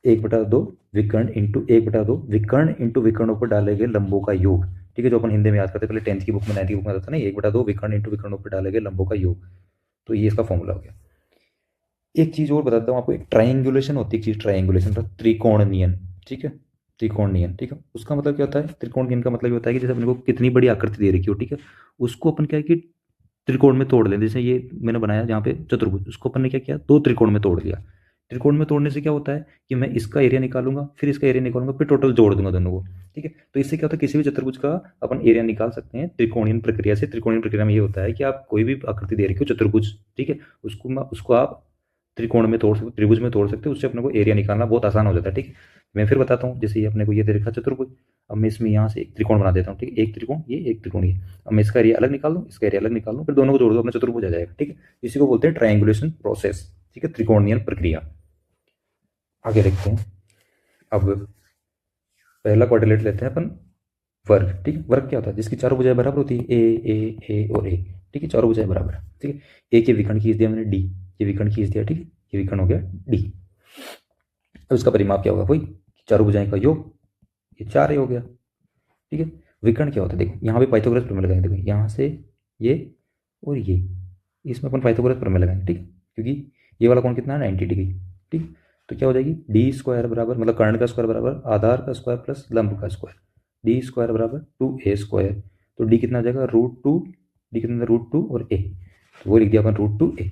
S1: 1/2 विकर्ण इंटू 1/2 विकर्ण इंटू विकर्णों पर डाले गए लंबों का योग, ठीक है, जो अपन हिंदी में याद करते पहले 10th की बुक में 9th की बुक में आता था ना, 1/2 विकर्ण इंटू विकर्णों पर डाले गए लंबों का योग, तो ये इसका फॉर्मूला हो गया। एक चीज और बताता हूँ आपको, एक ट्राइंगुलेशन होती है चीज, ट्राइंगुलेशन का त्रिकोणनियन, ठीक है, त्रिकोणनियन, ठीक है। उसका मतलब क्या होता है, त्रिकोणनियन का मतलब ये होता है कि जैसे अपने को कितनी बड़ी आकृति दे रखी हो, ठीक है, उसको अपन क्या है कि त्रिकोण में तोड़ लें। जैसे ये मैंने बनाया जहाँ पे चतुर्भुज, उसको अपन ने क्या किया, दो त्रिकोण में तोड़ दिया। त्रिकोण में तोड़ने से क्या होता है कि मैं इसका एरिया निकालूंगा, फिर इसका एरिया निकालूंगा, फिर टोटल जोड़ दूंगा दोनों को, ठीक है। तो इससे क्या होता है, किसी भी चतुर्भुज का अपन एरिया निकाल सकते हैं त्रिकोणीय प्रक्रिया से। त्रिकोणीय प्रक्रिया में ये होता है कि आप कोई भी आकृति दे रखी हो चतुर्भुज, ठीक है, उसको आप त्रिकोण में तोड़ सकते, त्रिभुज में तोड़ सकते हो, उससे अपने को एरिया निकालना बहुत आसान हो जाता है, ठीक है। मैं फिर बताता हूँ, जैसे ये अपने को ये दे रखा चतुर्भुज, अब मैं इसमें यहाँ से एक त्रिकोण बना देता हूँ, ठीक है, एक त्रिकोण ये, एक त्रिकोण ये। अब मैं इसका एरिया अलग निकाल दूँ, इसका एरिया अलग निकाल दूँ, फिर दोनों को जोड़ दो, अपना चतुर्भुज आ जाएगा, ठीक है। इसी को बोलते हैं ट्रायंगुलेशन प्रोसेस, ठीक है, त्रिकोणीय प्रक्रिया। आगे देखते हैं। अब पहला क्वाड्रिलेट लेते हैं अपन, वर्ग, ठीक है। वर्ग क्या होता है, जिसकी चारों भुजाएं बराबर होती है, ए और ए, ठीक है, चारों भुजाएं बराबर है, ठीक है। ए के विकर्ण खींच दिया मैंने डी, ये विकर्ण खींच दिया, ठीक है, ये विकर्ण हो गया डी। अब इसका परिमाप क्या होगा, वही चारों भुजाएं का योग, ये 4 हो गया, ठीक है। विकर्ण क्या होता है, देखो यहाँ पे पाइथागोरस प्रमेय लगाएंगे, देखो यहाँ से ये और ये, इसमें अपन पाइथागोरस प्रमेय लगाएंगे, ठीक है, क्योंकि ये वाला कोण कितना है 90 डिग्री, ठीक। तो क्या हो जाएगी, D² बराबर, मतलब कर्ण का स्क्वायर बराबर आधार का स्क्वायर प्लस लंब का स्क्वायर, D² बराबर 2A²। तो डी कितना आ जाएगा, √2, डी कितना, √2 और ए, तो वो लिख दिया अपन √2A।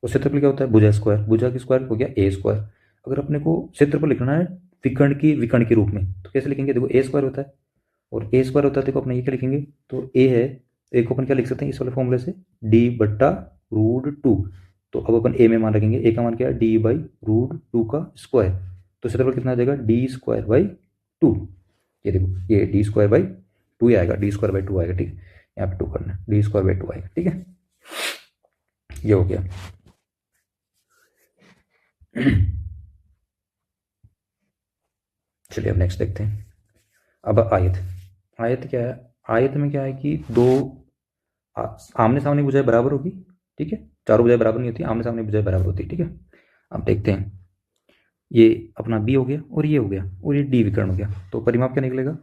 S1: और क्षेत्रफल क्या होता है, भुजा स्क्वायर, भुजा की स्क्वायर हो गया A²। अगर अपने को क्षेत्रफल लिखना है विकर्ण के रूप में तो कैसे लिखेंगे, देखो A² होता है और A² होता है, देखो अपने ये क्या लिखेंगे, तो ए है, ए को अपन क्या लिख सकते हैं इस वाले फॉर्मूले से, D/√2। तो अब अपन ए में मान रखेंगे, ए का मान क्या है, D/√2 का स्क्वायर, तो क्षेत्रफल कितना आ जाएगा, D²/2। ये देखो ये D²/2 आएगा, D²/2 आएगा, ठीक है, यहाँ पे 2 करना है, D²/2 आएगा, ठीक है, ये हो गया। चलिए अब नेक्स्ट देखते हैं। अब आयत, आयत क्या है, आयत में क्या है कि दो आमने सामने भुजाएं बराबर होगी, ठीक है, चारों भुजाएं बराबर नहीं होती, आमने सामने भुजाएं बराबर होती है, ठीक है। अब देखते हैं, ये अपना बी हो गया और ये हो गया और ये डी विकर्ण हो गया, तो परिमाप क्या निकलेगा,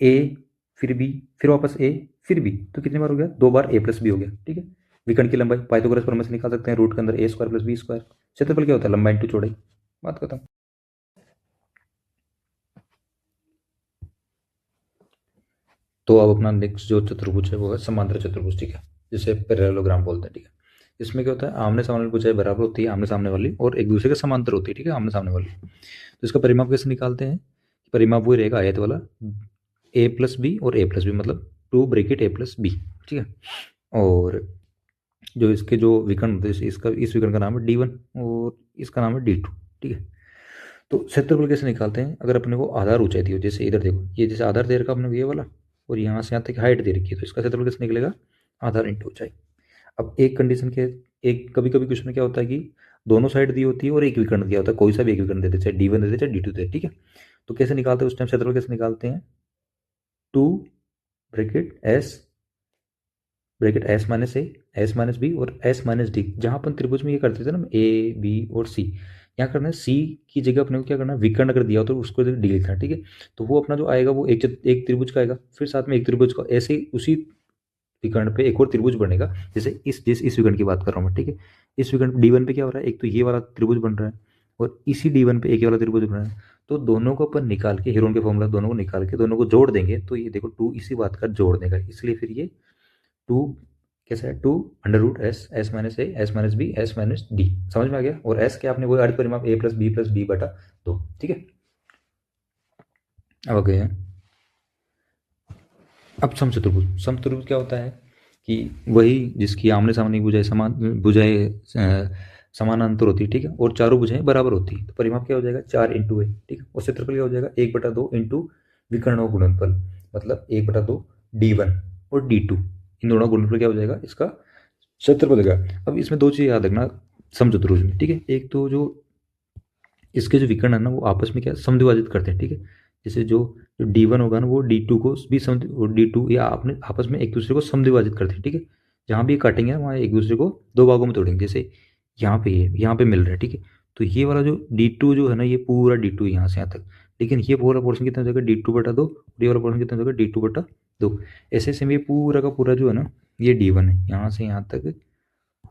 S1: ए फिर बी फिर वापस ए फिर बी, तो कितनी बार हो गया, 2 बार A+B हो गया, ठीक है। विकर्ण की लंबाई पाइथागोरस प्रमेय से निकाल सकते हैं, रूट के अंदर A² + B²। क्षेत्रफल क्या होता है, लंबाई इंटू चौड़ाई, बात खत्म। तो अब अपना नेक्स्ट जो चतुर्भुज है वो है समांतर चतुर्भुज, ठीक है। जिसे पैरेललोग्राम बोलते हैं, ठीक है। इसमें क्या होता है, आमने सामने वाली भुजाएं बराबर होती है, आमने सामने वाली, और एक दूसरे के समांतर होती है, ठीक है, आमने सामने वाली। तो इसका परिमाप कैसे निकालते हैं, परिमाप वही रहेगा आयत वाला, ए प्लस बी और ए प्लस बी, मतलब 2 ब्रैकेट ए प्लस बी, ठीक है। और जो इसके जो विकर्ण होते हैं, इसका इस विकर्ण का नाम है d1 और इसका नाम है d2, ठीक है। तो क्षेत्रफल कैसे निकालते हैं, अगर अपने को आधार ऊंचाई दी हो, जैसे इधर देखो, ये जैसे आधार दे रखा अपने को ये वाला, और यहाँ से यहाँ तक हाइट दे रखी है, तो इसका क्षेत्रफल कैसे निकलेगा, आधार इंटू ऊंचाई। अब एक कंडीशन के, एक कभी कभी क्वेश्चन में क्या होता है कि दोनों साइड दी होती है और एक विकर्ण दिया होता है, कोई सा भी एक विकर्ण देते, चाहे d1 देते चाहे d2 देते, ठीक है। तो कैसे निकालते हैं उस टाइम क्षेत्रफल, कैसे निकालते हैं, 2 bracket S minus a, s minus B और एस माइनस डी। जहाँ अपन त्रिभुज में ये करते थे ना, ए बी और सी, यहाँ करना है सी की जगह अपने को क्या करना है, विकर्ण अगर दिया हो तो उसको डी लिखना है, ठीक है। तो वो अपना जो आएगा वो एक त्रिभुज का आएगा, फिर साथ में एक त्रिभुज का, ऐसे ही उसी विकर्ण पे एक और त्रिभुज बनेगा, जैसे इस विकर्ण की बात कर रहा हूँ मैं, ठीक है। इस विकर्ण D1 पे क्या हो रहा है, एक तो ये वाला त्रिभुज बन रहा है, और इसी D1 पे एक वाला त्रिभुज बन रहा है। तो दोनों को अपन निकाल के, हेरोन के फॉर्मूला दोनों को निकाल के दोनों को जोड़ देंगे, तो ये देखो 2 इसी बात का जोड़ देगा, इसलिए फिर ये 2 कैसा है, 2 under root s, s minus a, s minus b, s minus d, समझ में आ गया। और एस के आपने वही अर्ध परिमाप a plus B plus D बटा 2, ठीक है। अब आ गए हैं अब समचतुर्भुज। समचतुर्भुज क्या होता है कि वही जिसकी आमने सामने भुजाएं समानांतर होती है, ठीक है, और चारों भुजाएं बराबर होती है। तो परिमाप क्या हो जाएगा, 4 इंटू ए, ठीक है। और क्षेत्रफल क्या हो जाएगा, 1/2 इंटू विकर्ण गुणनफल, मतलब 1/2 d1 और d2, इन दोनों गुणनफल क्या हो जाएगा, इसका क्षेत्रफल देगा। अब इसमें दो चीज़ याद रखना समचतुर्भुज में, ठीक है। एक तो जो इसके जो विकर्ण है ना, वो आपस में क्या समद्विभाजित करते हैं, ठीक है। जैसे जो d1 होगा ना, वो d2 को भी d2 या अपने आपस में एक दूसरे को समद्विभाजित करते हैं, ठीक है। जहाँ भी काटेंगे वहाँ एक दूसरे को दो भागों में तोड़ेंगे, जैसे यहाँ पे ये यहाँ पे मिल रहा है, ठीक है। तो ये वाला जो d2 जो है ना, ये पूरा d2 यहाँ से यहाँ तक, लेकिन ये पूरा पोर्शन कितना हो जाएगा, d2/2, और ये वाला पोर्शन कितना हो जाएगा, d2/2। ऐसे सेम ये पूरा का पूरा जो है ना, ये d1 है, यहाँ से यहाँ तक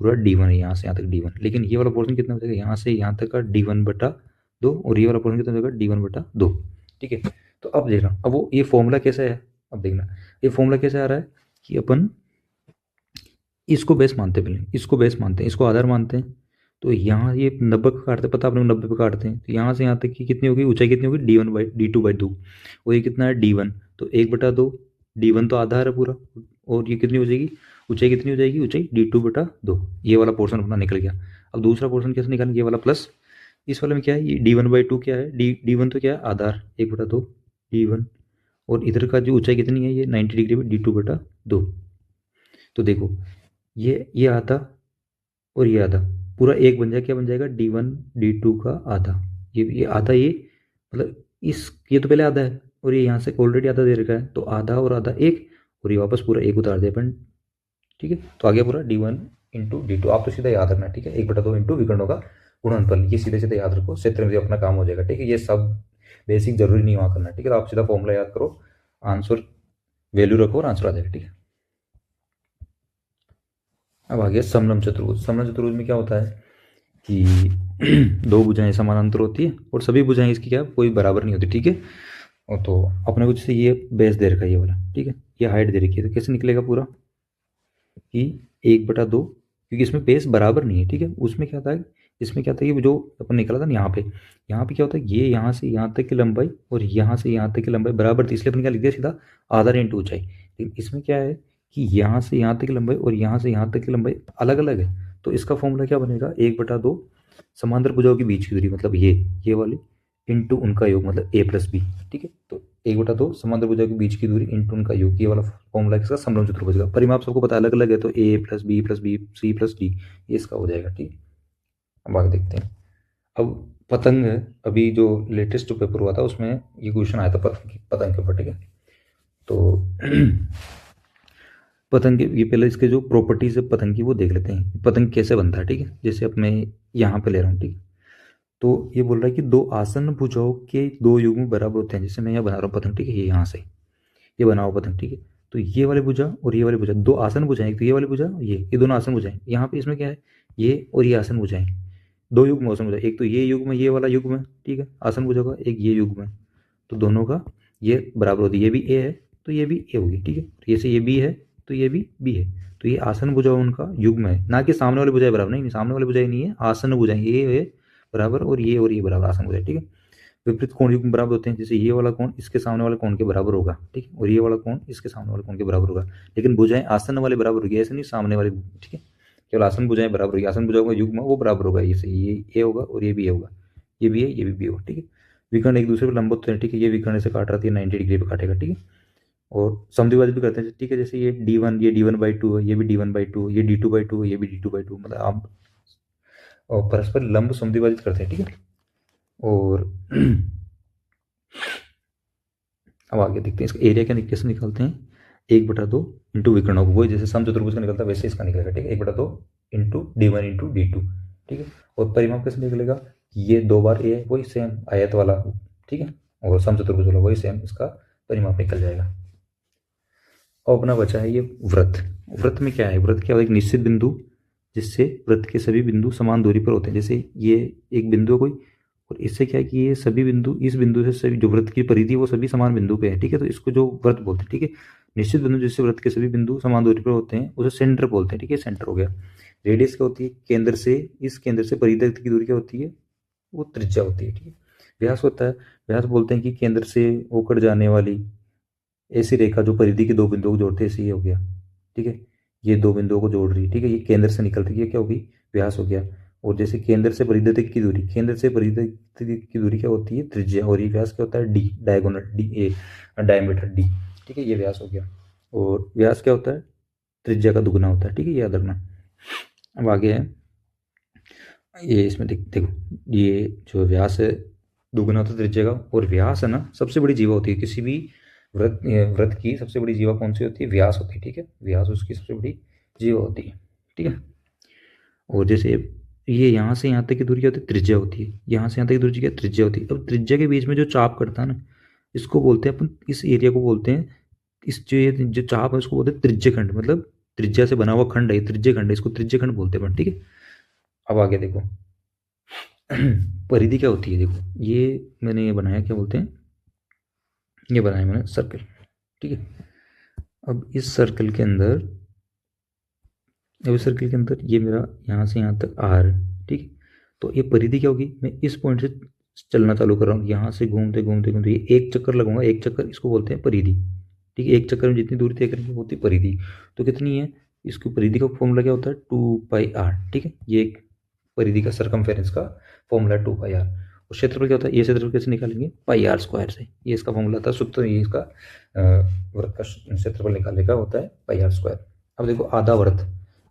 S1: पूरा d1 है, यहाँ से यहाँ तक d1, लेकिन ये वाला पोर्शन कितना हो जाएगा, यहाँ से यहाँ तक का d1/2, और ये वाला पोर्शन कितना हो जाएगा, d1/2, ठीक है। तो अब देखना, अब वो ये फॉर्मूला कैसा है, अब देखना ये फॉर्मूला कैसे आ रहा है कि अपन इसको बेस मानते हैं, पहले इसको बेस मानते हैं, इसको आधार मानते हैं। तो यहाँ ये 90 पे काटते हैं, पता अपने को 90 पे काटते हैं, तो यहाँ से यहाँ तक की कितनी होगी, ऊंचाई कितनी होगी, d2/2, और ये कितना है d1, तो 1/2, d1 तो आधा है पूरा, और ये कितनी हो जाएगी, ऊंचाई कितनी हो जाएगी, ऊंचाई d2/2, ये वाला पोर्शन अपना निकल गया। अब दूसरा पोर्शन कैसे निकालेंगे, ये वाला प्लस, इस वाले में क्या है, ये d1/2 क्या है, d1 तो क्या है, आधार 1/2 d1, और इधर का जो ऊंचाई कितनी है, ये 90 डिग्री में d2/2। तो देखो ये आधा और ये आधा पूरा एक बन जाएगा, क्या बन जाएगा, d1 d2 का आधा, ये आधा, ये मतलब इस ये तो पहले आधा है, और ये यहाँ से ऑलरेडी आधा दे रखा है, तो आधा और आधा एक, और ये वापस पूरा एक उतार दिया अपन, ठीक है। तो आ गया पूरा d1 इंटू d2, आप तो सीधा याद रखना, ठीक है, 1/2 इंटू विकर्णों का गुणनफल, ये सीधे सीधे याद रखो, क्षेत्र में भी अपना काम हो जाएगा, ठीक है। ये सब बेसिक जरूरी नहीं वहाँ करना, ठीक है। तो आप सीधा फॉर्मूला याद करो, आंसर वैल्यू रखो और आंसर आ जाएगा, ठीक है। अब आ गया समलंब चतुर्भुज। समलंब चतुर्भुज में क्या होता है कि दो भुजाएं समानांतर होती है, और सभी भुजाएं इसकी क्या कोई बराबर नहीं होती, ठीक है। और तो अपने को जैसे ये बेस दे रखा है ये वाला, ठीक है, ये हाइट दे रखी है, तो कैसे निकलेगा पूरा कि 1/2, क्योंकि इसमें बेस बराबर नहीं है, ठीक है। उसमें क्या था, इसमें क्या था कि जो अपन निकला था ना यहाँ पे क्या होता है, ये यहाँ से यहाँ तक की लंबाई और यहाँ से यहाँ तक की लंबाई बराबर थी, इसलिए अपन क्या लिख दिया सीधा, आधार इंटू ऊंचाई। लेकिन इसमें क्या है कि यहाँ से यहाँ तक की लंबाई और यहाँ से यहाँ तक की लंबाई अलग अलग है, तो इसका फॉर्मूला क्या बनेगा, 1/2 समांतर भुजाओं के बीच की दूरी, मतलब ये वाली, इंटू उनका योग, मतलब a प्लस बी, ठीक है। तो 1/2 समांतर भुजाओं के बीच की दूरी इंटू उनका योग, ये वाला फॉर्मूला किसका, समलंब चतुर्भुज का। परिमाप सबको पता अलग अलग है, तो a plus B plus B C plus D, ये इसका हो जाएगा, ठीक है। अब आगे देखते हैं। अब पतंग है, अभी जो लेटेस्ट जो पेपर हुआ था उसमें ये क्वेश्चन आया था पतंग के ऊपर, ठीक है। तो पतंग के ये पहले इसके जो प्रॉपर्टीज है पतंग की वो देख लेते हैं, पतंग कैसे बनता है, ठीक है। जैसे अब मैं यहाँ पे ले रहा हूँ, ठीक है। तो ये बोल रहा है कि दो आसन भुजाओं के दो युग्म बराबर होते हैं, जैसे मैं यहाँ बना रहा हूँ पतंग, ठीक है, ये यहाँ से ये बना हुआ पतंग, ठीक है। तो ये वाले भुजा और ये वाले भुजा दो आसन भुजाएं, तो ये वाली भुजा ये दोनों आसन भुजाएं, यहाँ पे इसमें क्या है, ये और ये आसन भुजाएं, दो युग्म आसन भुजा, एक तो ये युग्म है, ये वाला युग्म है, ठीक है, आसन भुजा का, एक ये युग्म है, तो दोनों का ये बराबर होती है, ये भी ए है तो ये भी ए होगी, ठीक है। जैसे ये बी है तो ये भी बी है। तो ये आसन भुजाओं उनका युग्म है, ना कि सामने वाली भुजाएं बराबर। नहीं, सामने वाली भुजाएं नहीं है, आसन भुजाएं ये बराबर और ये बराबर आसन भुजाएं, ठीक है। विपरीत कोण युग्म बराबर होते हैं, जैसे ये वाला कोण इसके सामने वाले कोण के बराबर होगा, ठीक है, और ये वाला कोण इसके सामने वाले कोण के बराबर होगा। लेकिन भुजाएं आसन वाले बराबर होगी, ऐसे नहीं सामने वाले, ठीक है। केवल आसन भुजाएं बराबर होगी, आसन भुजाओं का युग्म वो बराबर होगा, जैसे ये ए होगा और ये भी ए होगा, ये भी है ये भी बी होगा, ठीक है। विकर्ण एक दूसरे पर लंबवत होते हैं, ठीक है, ये विकर्ण से काट रहा था, 90 डिग्री पे काटेगा, ठीक है। और समद्विभाजित भी करते हैं, ठीक है, जैसे ये D1 ये D1/2 है, ये भी D1/2, ये D2/2 है, ये भी D2/2, मतलब आप और परस्पर लंब समद्विभाजित करते हैं, ठीक है। और अब आगे देखते हैं इसका एरिया क्या कैसे निकालते हैं। 1/2 इंटू विकर्ण, वही जैसे समचतुर्भुज का निकलता है वैसे इसका निकलेगा, ठीक है। 1/2 इंटू D1 इंटू D2, ठीक है। और परिमाप कैसे निकलेगा, ये 2 बार ए है, वही सेम आयत वाला, ठीक है, और समचतुर्भुज वाला वही सेम इसका परिमाप निकल जाएगा। और अपना बचा है ये वृत्त। वृत्त में क्या है, वृत्त क्या है, एक निश्चित बिंदु जिससे वृत्त के सभी बिंदु समान दूरी पर होते हैं। जैसे ये एक बिंदु है कोई, और इससे क्या है कि ये सभी बिंदु, इस बिंदु से सभी जो वृत्त की परिधि वो सभी समान बिंदु पे है, ठीक है। तो इसको जो वृत्त बोलते हैं, ठीक है। निश्चित बिंदु जिससे वृत्त के सभी बिंदु समान दूरी पर होते हैं उसे सेंटर बोलते हैं, ठीक है, सेंटर हो गया। रेडियस क्या होती है, केंद्र से, इस केंद्र से परिधि की दूरी क्या होती है, वो त्रिज्या होती है, ठीक है। व्यास होता है, व्यास बोलते हैं कि केंद्र से होकर जाने वाली ऐसी रेखा जो परिधि के 2 बिंदुओं को जोड़ते हैं, ऐसे ये हो गया, ठीक है। ये 2 बिंदुओं को जोड़ रही है, ठीक है, ये केंद्र से निकल रही है, क्या होगी, व्यास हो गया। और जैसे केंद्र से परिधि तक की दूरी, केंद्र से परिधि तक की दूरी क्या होती है, त्रिज्या, और ये व्यास क्या होता है, डी, डायगोनल डी, ए डायमीटर डी, ठीक है, ये व्यास हो गया। और व्यास क्या होता है, त्रिज्या का दुगुना होता है, ठीक है, याद रखना। अब आगे है ये, इसमें देखो, ये जो व्यास है दुगुना होता है त्रिज्या का, और व्यास है ना सबसे बड़ी जीवा होती है किसी भी वृत्त, वृत्त की सबसे बड़ी जीवा कौन सी होती है, व्यास होती है, ठीक है, व्यास उसकी सबसे बड़ी जीवा होती है, ठीक है। और जैसे ये यहाँ से यहाँ तक की दूरी क्या होती है, त्रिज्या होती है, यहाँ से यहाँ तक की दूरी क्या त्रिज्या होती है। अब त्रिज्या के बीच में जो चाप करता है ना, इसको बोलते हैं अपन, इस एरिया को बोलते हैं, इस जो चाप है उसको बोलते हैं त्रिज्य खंड, मतलब त्रिज्या से बना हुआ खंड है, त्रिज्य खंड है, इसको त्रिज्य खंड बोलते हैं अपन, ठीक है। अब आगे देखो परिधि क्या होती है, देखो ये मैंने ये बनाया, क्या बोलते हैं, ये बनाया मैंने सर्कल, ठीक है। अब इस सर्कल के अंदर, ये मेरा यहाँ से यहाँ तक आर, ठीक है। तो ये परिधि क्या होगी, मैं इस पॉइंट से चलना चालू कर रहा हूँ, यहाँ से घूमते घूमते घूमते ये एक चक्कर लगूंगा, एक चक्कर इसको बोलते हैं परिधि, ठीक है। एक चक्कर में जितनी दूरी तय करेंगे होती है परिधि। तो कितनी है, इसकी परिधि का फॉर्मूला क्या होता है, 2πr, ठीक है। ये एक परिधि का सर्कमफेरेंस का फॉर्मूला 2πr। और क्षेत्रफल क्या होता है, ये क्षेत्रफल कैसे निकालेंगे, πr² से, ये इसका फॉर्मूला था सूत्र, ये इसका वृत्त का क्षेत्रफल निकालने का होता है πr²। अब देखो आधा वृत्त,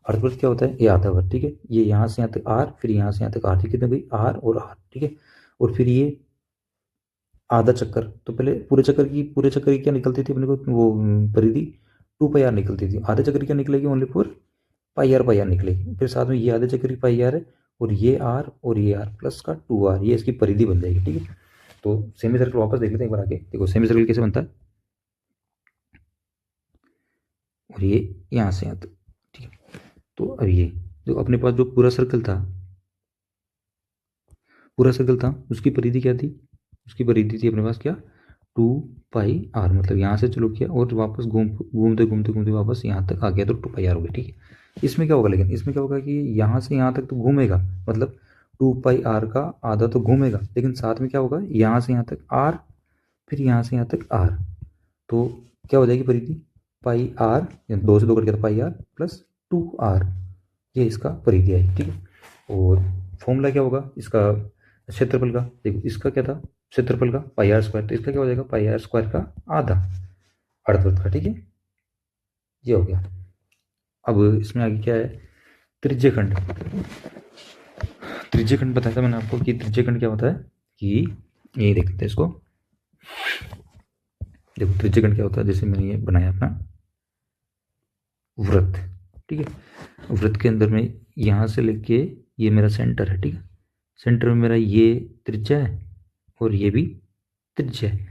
S1: अर्धवृत्त क्या होता है, ये आधा वृत्त, ठीक है। ये यहाँ से यहाँ तक आर, फिर यहाँ से यहाँ तक आर, कितने गई, आर और आर, ठीक है। और फिर ये आधा चक्कर, तो पहले पूरे चक्कर की क्या निकलती थी अपने को, वो परिधि 2πr निकलती थी। आधे चक्कर की क्या निकलेगी, ओनली फॉर πr निकलेगी। फिर साथ में ये आधे चक्कर की πr है, और ये आर और ये आर प्लस का 2r, ये इसकी परिधि बन जाएगी, ठीक है। तो सेमी सर्कल वापस देख लेते हैं एक बार आगे, देखो सेमी सर्कल कैसे बनता है, और ये यहाँ से यहाँ तक, ठीक है। तो अब ये देखो अपने पास जो पूरा सर्कल था उसकी परिधि क्या थी, उसकी परिधि थी अपने पास क्या, 2πr, मतलब यहाँ से चलो किया और वापस घूमते घूमते घूमते वापस यहाँ तक आ गया, तो 2πr हो गया, ठीक है। इसमें क्या होगा, लेकिन इसमें क्या होगा कि यहाँ से यहाँ तक तो घूमेगा, मतलब 2πr का आधा तो घूमेगा, लेकिन साथ में क्या होगा, यहाँ से यहाँ तक r, फिर यहाँ से यहाँ तक r, तो क्या हो जाएगी परिधि, πr, 2 से 2 कट गया, πr प्लस 2r, ये इसका परिधि आई, ठीक है। और फॉर्मूला क्या होगा इसका क्षेत्रफल का, देखो इसका क्या था क्षेत्रफल का πr², तो इसका क्या हो जाएगा, πr² का आधा अर्धवृत्त का, ठीक है, ये हो गया। अब इसमें आगे क्या है, त्रिज्यखंड। त्रिज्यखंड बताया था मैंने आपको कि त्रिज्यखंड क्या होता है, कि ये देखते हैं इसको, देखो त्रिज्यखंड क्या होता है, जैसे मैंने ये बनाया अपना वृत्त, ठीक है। वृत्त के अंदर में यहाँ से लेके ये मेरा सेंटर है, ठीक है। सेंटर में मेरा ये त्रिज्या है और ये भी त्रिज्या है।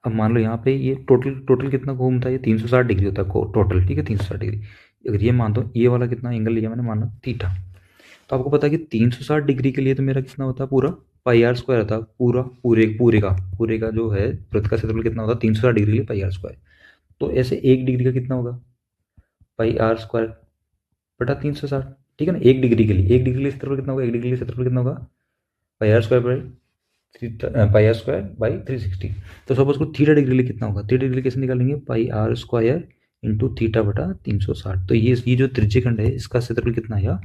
S1: अब मान लो यहाँ पे ये टोटल कितना घूमता है, ये 360 डिग्री होता है टोटल, ठीक है, 360 डिग्री। अगर ये मान दो, ये वाला कितना एंगल लिया मैंने, माना थीटा, तो आपको पता है कि 360 डिग्री के लिए तो मेरा कितना होता है, पूरा πr² होता है, पूरे का जो है वृत्त का क्षेत्रफल कितना होता है, 360 डिग्री के लिए πr²। तो ऐसे 1 डिग्री का कितना होगा, पाई आर स्क्वायर बटा 360, ठीक है ना। 1 डिग्री के लिए, 1 डिग्री क्षेत्रफल कितना होगा, 1 डिग्री क्षेत्रफल कितना होगा, pi r square by pi r square by 360। तो सपोज को थीटा डिग्री के लिए कितना होगा, थीटा डिग्री कैसे निकालेंगे, पाई आर स्क्वायर इंटू थीटा बटा 360। तो ये जो त्रिज्यखंड है इसका क्षेत्रफल कितना आएगा,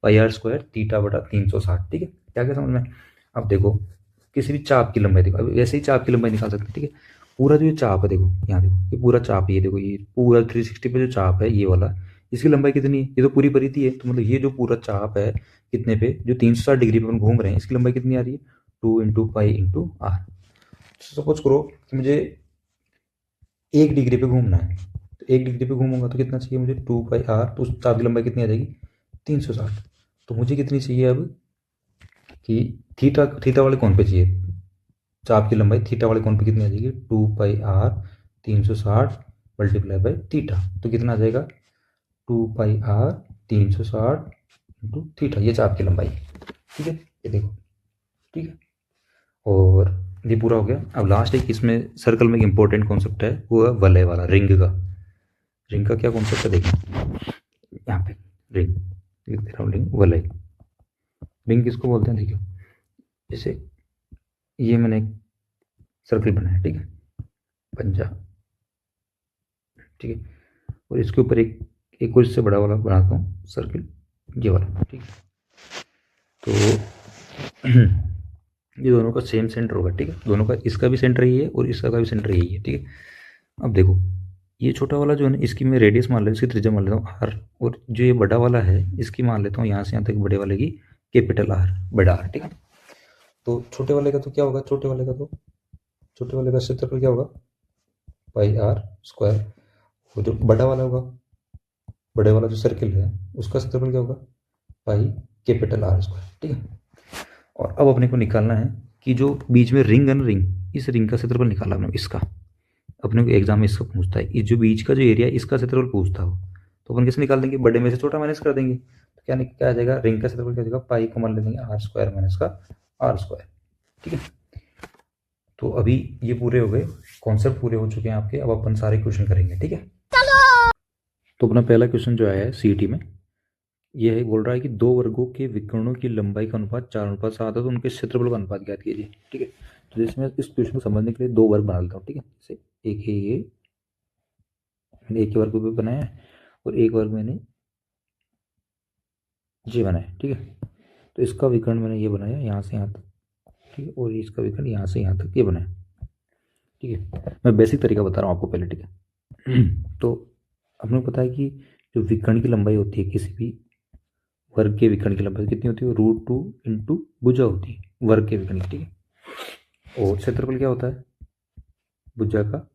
S1: पाई आर स्क्वायर थीटा बटा 360, ठीक है। क्या क्या समझ में। अब देखो किसी भी चाप की लंबाई, देखो अब वैसे ही चाप की लंबाई निकाल सकते हैं, ठीक है। पूरा जो ये चाप है, देखो यहाँ देखो ये पूरा चाप, ये देखो ये पूरा 360 पे जो चाप है ये वाला, इसकी लंबाई कितनी है, ये तो पूरी परिधि है। तो मतलब ये जो पूरा चाप है कितने पे, जो 360 डिग्री पे अपन घूम रहे हैं, इसकी लंबाई कितनी आ रही है, 2 into pi into R. Suppose करो कि मुझे 1 डिग्री पे घूमना है, तो 1 डिग्री पे घूमूंगा तो कितना चाहिए मुझे, 2 पाई आर। तो उस चाप की लंबाई कितनी आ जाएगी, 360। तो मुझे कितनी चाहिए अब, कि थीटा थीटा वाले कोण पे चाहिए, चाप की लंबाई थीटा वाले कोण पे कितनी आ जाएगी, 2 pi are 360 multiply by theta. तो कितना आ जाएगा, 2 पाई आर 360 इंटू थीटा, ये चाप की लंबाई, ठीक है। ये देखो, ठीक है। और ये पूरा हो गया। अब लास्ट एक इसमें सर्कल में एक इंपॉर्टेंट कॉन्सेप्ट है, वो है वलय वाला, रिंग का। रिंग का क्या कॉन्सेप्ट है, देखिए यहाँ पे रिंग लिख दे रहा हूँ, रिंग वलय। रिंग किसको बोलते हैं, देखियो जैसे ये मैंने एक सर्कल बनाया, ठीक है, पंजा, ठीक है। और इसके ऊपर एक और इससे बड़ा वाला बनाता हूँ सर्कल, ये वाला, ठीक है। तो ये दोनों का सेम सेंटर होगा, ठीक है। दोनों का, इसका भी सेंटर यही है और इसका भी सेंटर यही है, ठीक है। अब देखो ये छोटा वाला जो है ना, इसकी मैं रेडियस मान लेता हूँ, इसकी त्रिज्या मान लेता हूँ आर। और जो ये बड़ा वाला है इसकी मान लेता हूँ यहाँ से यहाँ तक बड़े वाले की कैपिटल आर, बड़ा आर, ठीक है। तो छोटे वाले का तो क्या होगा, छोटे वाले का क्षेत्रफल क्या होगा, पाई आर स्क्वायर। वो जो बड़ा वाला होगा, बड़े वाला जो सर्किल है उसका क्षेत्रफल क्या होगा, पाई कैपिटल आर स्क्वायर, ठीक है। और अब अपने को निकालना है कि जो बीच में रिंग है ना, रिंग, इस रिंग का क्षेत्रफल निकाला अपने इसका, अपने को एग्जाम में इसका पूछता है, ये जो बीच का जो एरिया है इसका क्षेत्रफल पूछता हो, तो अपन कैसे निकाल देंगे, बड़े में से छोटा माइनस कर देंगे। तो क्या आ जाएगा, रिंग का क्षेत्रफल क्या हो जाएगा, पाई को मान ले देंगे आर स्क्वायर माइनस का आर स्क्वायर, ठीक है। तो अभी ये पूरे हो गए, कॉन्सेप्ट पूरे हो चुके हैं आपके। अब अपन सारे क्वेश्चन करेंगे, ठीक है। तो अपना पहला क्वेश्चन जो आया है सीईटी में, ये है, बोल रहा है कि दो वर्गों के विकर्णों की लंबाई का अनुपात 4:7 है, तो उनके क्षेत्रफल का अनुपात ज्ञात कीजिए, ठीक है। तो जैसे मैं इस क्वेश्चन को समझने के लिए दो वर्ग बना लेता हूँ, ठीक है। जैसे एक है ये, मैंने एक ही वर्ग भी बनाया है और एक वर्ग मैंने ये बनाया, ठीक है। तो इसका विकर्ण मैंने ये बनाया यहाँ से यहाँ तक, ठीक है। और इसका विकर्ण यहाँ से यहाँ तक ये बनाया, ठीक है। मैं बेसिक तरीका बता रहा हूँ आपको पहले, ठीक है। तो अपने को पता है कि जो विकर्ण की लंबाई होती है, किसी भी वर्ग के विकर्ण की लंबाई कितनी होती है, √2 इंटू भुजा होती है वर्ग के विकर्ण की, ठीक है। और क्षेत्रफल क्या होता है, भुजा का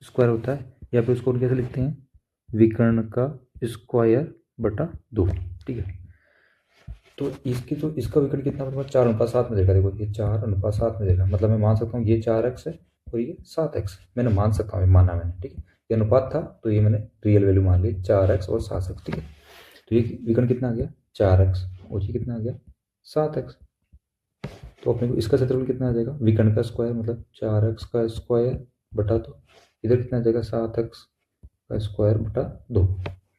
S1: स्क्वायर होता है, या फिर उसको कैसे लिखते हैं, विकर्ण का स्क्वायर बटा 2, ठीक है। तो इसकी जो इसका विकर्ण कितना बनेगा, 4:7 में देगा। देखो ये 4:7 में देगा, मतलब मैं मान सकता हूँ ये 4x है और ये 7x, मैंने मान सकता हूँ, माना मैंने, ठीक है। ये अनुपात था तो ये मैंने रियल वैल्यू मान ली, 4x और 7x, ठीक है। तो ये विकर्ण कितना आ गया, 4x, और ये कितना आ गया, 7x। तो अपने को इसका क्षेत्रफल कितना आ जाएगा, विकर्ण का स्क्वायर मतलब 4x का स्क्वायर बटा 2, इधर कितना आ जाएगा, 7x का स्क्वायर बटा 2,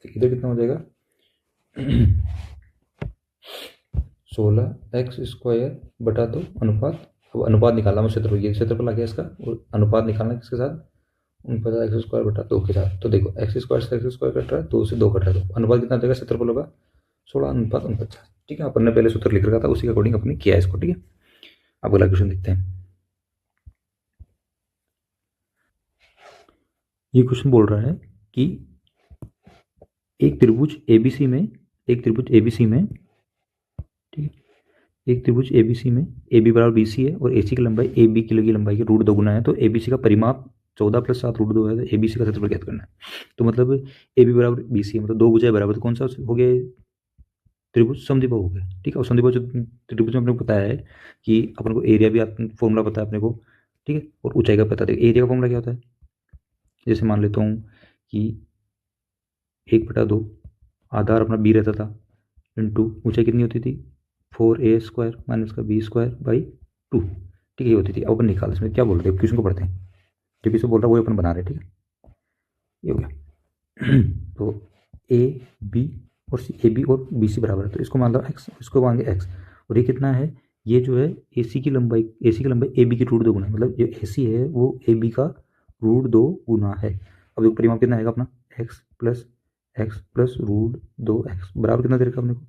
S1: इधर कितना हो जाएगा 16x स्क्वायर बटा 2 अनुपात। अब अनुपात निकालना मैं क्षेत्रफल, ये क्षेत्रफल आ गया इसका, और अनुपात निकालना किसके साथ, 49x स्क्वायर बटा 2 के साथ। तो देखो x स्क्वायर से x स्क्वायर कट रहा है, 2 से 2 कट रहा है, तो अनुपात कितना आ जाएगा, क्षेत्रफल होगा 16:49, ठीक है। अपन ने पहले सूत्र लिख रखा था, उसी के अकॉर्डिंग अपने किया इसको, ठीक है। अब अगला क्वेश्चन देखते हैं। ये क्वेश्चन बोल रहा है कि एक त्रिभुज एबीसी में, एक त्रिभुज एबीसी में, ठीक है, एक त्रिभुज एबीसी में AB बराबर BC है और AC की लंबाई AB की लगी लंबाई के √2 गुना है, तो ABC का परिमाप 14 + 7 √2 है, तो ABC का क्षेत्रफल ज्ञात करना है। तो मतलब AB बराबर BC है, मतलब दो भुजाएं बराबर, तो कौन सा हो गया, त्रिभुज समद्विबाहु हो गया, ठीक है। और समद्विबाहु जो त्रिभुज में अपने को पता है कि अपन को एरिया भी फॉर्मूला पता है अपने को, ठीक है, और ऊंचाई का पता है। एरिया का फॉर्मूला क्या होता है, जैसे मान लेता हूँ कि 1/2 आधार अपना B रहता था, इंटू ऊंचाई कितनी होती थी, 4a स्क्वायर माइनस का B स्क्वायर बाई 2, ठीक है, ये होती थी। अब अपन निकाल, इसमें क्या बोल रहे हैं, क्वेश्चन को पढ़ते हैं, जो भी से बोल रहा है वही अपन बना रहे हैं, ठीक है। ये हो गया। तो ए बी और सी, ए बी और बी सी बराबर है, तो इसको मान लो एक्स, इसको मान लो एक्स, और ये कितना है, ये जो है ए सी की लंबाई ए बी की रूट 2 गुना, मतलब जो ए सी है वो ए बी का रूट 2 गुना है। अब देखो परिमाप कितना आएगा अपना, एक्स प्लस रूट 2x बराबर कितना दे रखा अपने को,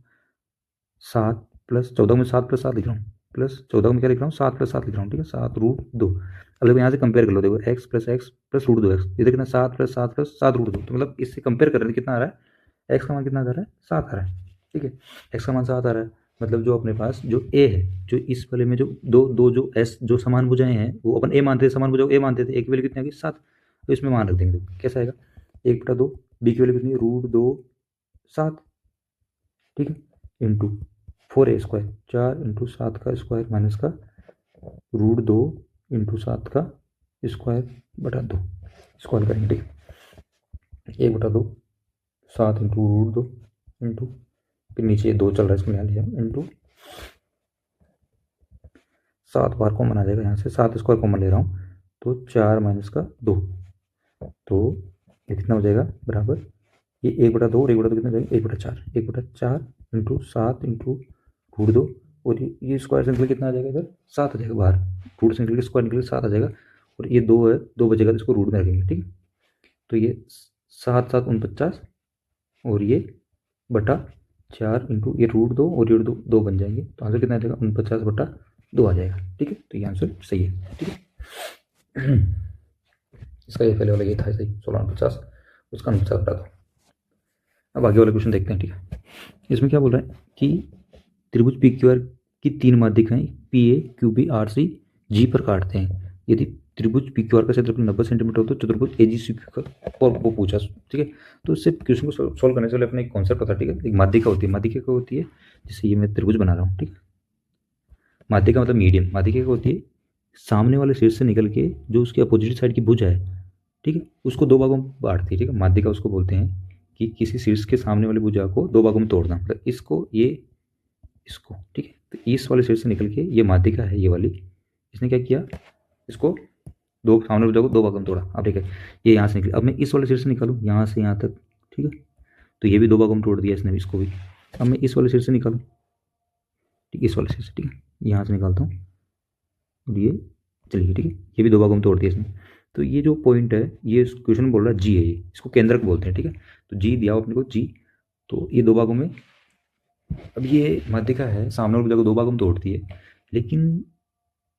S1: 7 प्लस 14 में 7 प्लस 7 लिख रहा हूँ, प्लस 14 में क्या लिख रहा हूँ, 7 प्लस 7 लिख रहा हूँ, ठीक है, 7 रूट 2। अब देखो यहाँ से कंपेयर कर लो, देखो x प्लस रूट 2x, ये देखना 7 प्लस 7 प्लस 7 रूट 2, तो मतलब इससे कंपेयर कर रहे हैं कितना आ रहा है, x का मान कितना आ रहा है, 7 आ रहा है, ठीक है, x का मान 7 आ रहा है, मतलब जो अपने पास जो a है, जो इस वाले में जो दो जो s जो समान भुजाएं हैं वो अपन a मानते थे, समान भुजाओं a मानते थे, एक की वैल्यू कितनी आ गई 7, तो इसमें मान रख देंगे, देखो कैसा आएगा, 1/2, b की वैल्यू कितनी है रूट 2 7, ठीक है, इंटू 4a², 4 इंटू 7 का स्क्वायर माइनस का रूट 2 इंटू 7 का स्क्वायर बटा 2, स्क्वायर करेंगे, ठीक है, 1/2 7 इंटू रूट 2 इंटू, फिर नीचे 2 चल रहा है इसको यहाँ लिया इंटू 7 बार कॉमन आ जाएगा यहाँ से, 7 स्क्वायर कॉमन ले रहा हूँ, तो 4 माइनस का 2, तो ये कितना हो जाएगा बराबर, ये 1/2 और 1/2 कितना जाएगा 1/4, 1/4 इंटू 7 इंटू रूट 2, और ये स्क्वायर से निकल कितना आ जाएगा इधर 7 आ जाएगा बाहर, रूट से निकल के स्क्वायर निकल 7 आ जाएगा, और ये 2 है, 2 बचेगा तो इसको रूट में रखेंगे, ठीक है, तो ये 7 7 49, और ये बटा 4 इंटू ये रूट 2 और ये रूट 2 बन जाएंगे, तो आंसर कितना आ जाएगा 49/2 आ जाएगा, ठीक है, तो ये आंसर सही है, ठीक है। इसका ये पहले वाला ये था सही 1649, उसका 49 बटा 2। अब आगे वाला क्वेश्चन देखते हैं, ठीक है, इसमें क्या बोल रहा है कि त्रिभुज पी क्यू आर की 3 माध्यिकाएं P A Q B R C G पर काटते हैं, यदि त्रिभुज पी क्यू आर का क्षेत्रफल 90 सेंटीमीटर हो तो चतुर्भुज ए जी सी क्यू का, और वो पूछा, ठीक है, तो इससे क्वेश्चन को सॉल्व करने से पहले अपना एक कॉन्सेप्ट होता है, ठीक है, एक माध्यिका होती है, माध्यिका क्या होती है, जैसे ये मैं त्रिभुज बना रहा हूँ, ठीक है, माध्यिका मतलब मीडियम, माध्यिका क्या होती है, सामने वाले शीर्ष से निकल के जो उसकी अपोजिट साइड की भुजा है, ठीक है, उसको 2 भागों में बांटती है, ठीक है, माध्यिका उसको बोलते हैं कि किसी शीर्ष के सामने वाली भुजा को 2 भागों में तोड़ना, मतलब इसको ये इसको, ठीक है, तो इस वाले शीर्ष से निकल के ये माध्यिका है, ये वाली, इसने क्या किया, इसको दो सामने भुजा को 2 भागों में तोड़ा, अब ठीक है, ये यहाँ से निकली, अब मैं इस वाले शीर्ष से निकालूँ यहाँ से यहाँ तक, ठीक है, तो ये भी 2 भागों में तोड़ दिया इसने, इसको भी, अब मैं इस वाले शीर्ष से निकालूँ, ठीक, इस वाले शीर्ष, ठीक है, यहाँ से निकालता हूँ, और ये चलिए, ठीक है, ये भी 2 भागों में तोड़ दिया इसने, तो ये जो पॉइंट है, ये क्वेश्चन बोल रहा है जी है, ये इसको केंद्रक बोलते हैं, ठीक है, तो जी दिया अपने को जी, तो ये 2 भागों में, अब ये माध्यिका है सामने वाली भुजा को 2 भागों में तोड़ती है, लेकिन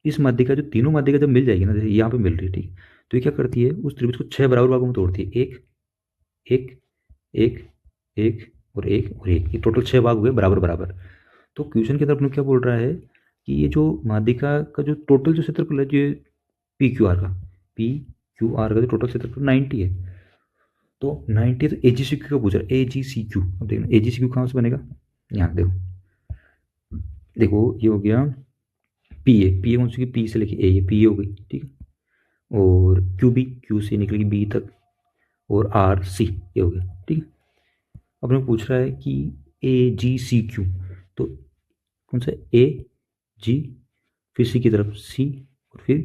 S1: इस माध्यिका जो तीनों माध्यिका जब मिल जाएगी ना, जैसे यहाँ पे मिल रही है, ठीक है, तो ये क्या करती है, उस त्रिभुज को 6 बराबर भागों में तोड़ती है, एक एक एक एक और एक और एक, ये टोटल 6 भाग हुए बराबर बराबर। तो क्वेश्चन के अंदर अपने क्या बोल रहा है कि ये जो माध्यिका का जो टोटल जो क्षेत्रफल है, जो पी क्यू आर का जो टोटल क्षेत्रफल 90 है, तो 90 तो ए जी सी क्यू का पूछ रहा है, ए जी सी क्यू, अब देखना ए जी सी क्यू कहाँ से बनेगा, यहाँ देखो, देखो ये हो गया पी ए कौन सी, पी से लेके ए, ये पी ए हो गई, ठीक है, और क्यू से निकलेगी बी तक, और आर सी ये हो गया, ठीक है, अपने पूछ रहा है कि ए जी सी क्यू, तो कौन सा ए जी, फिर सी की तरफ सी, और फिर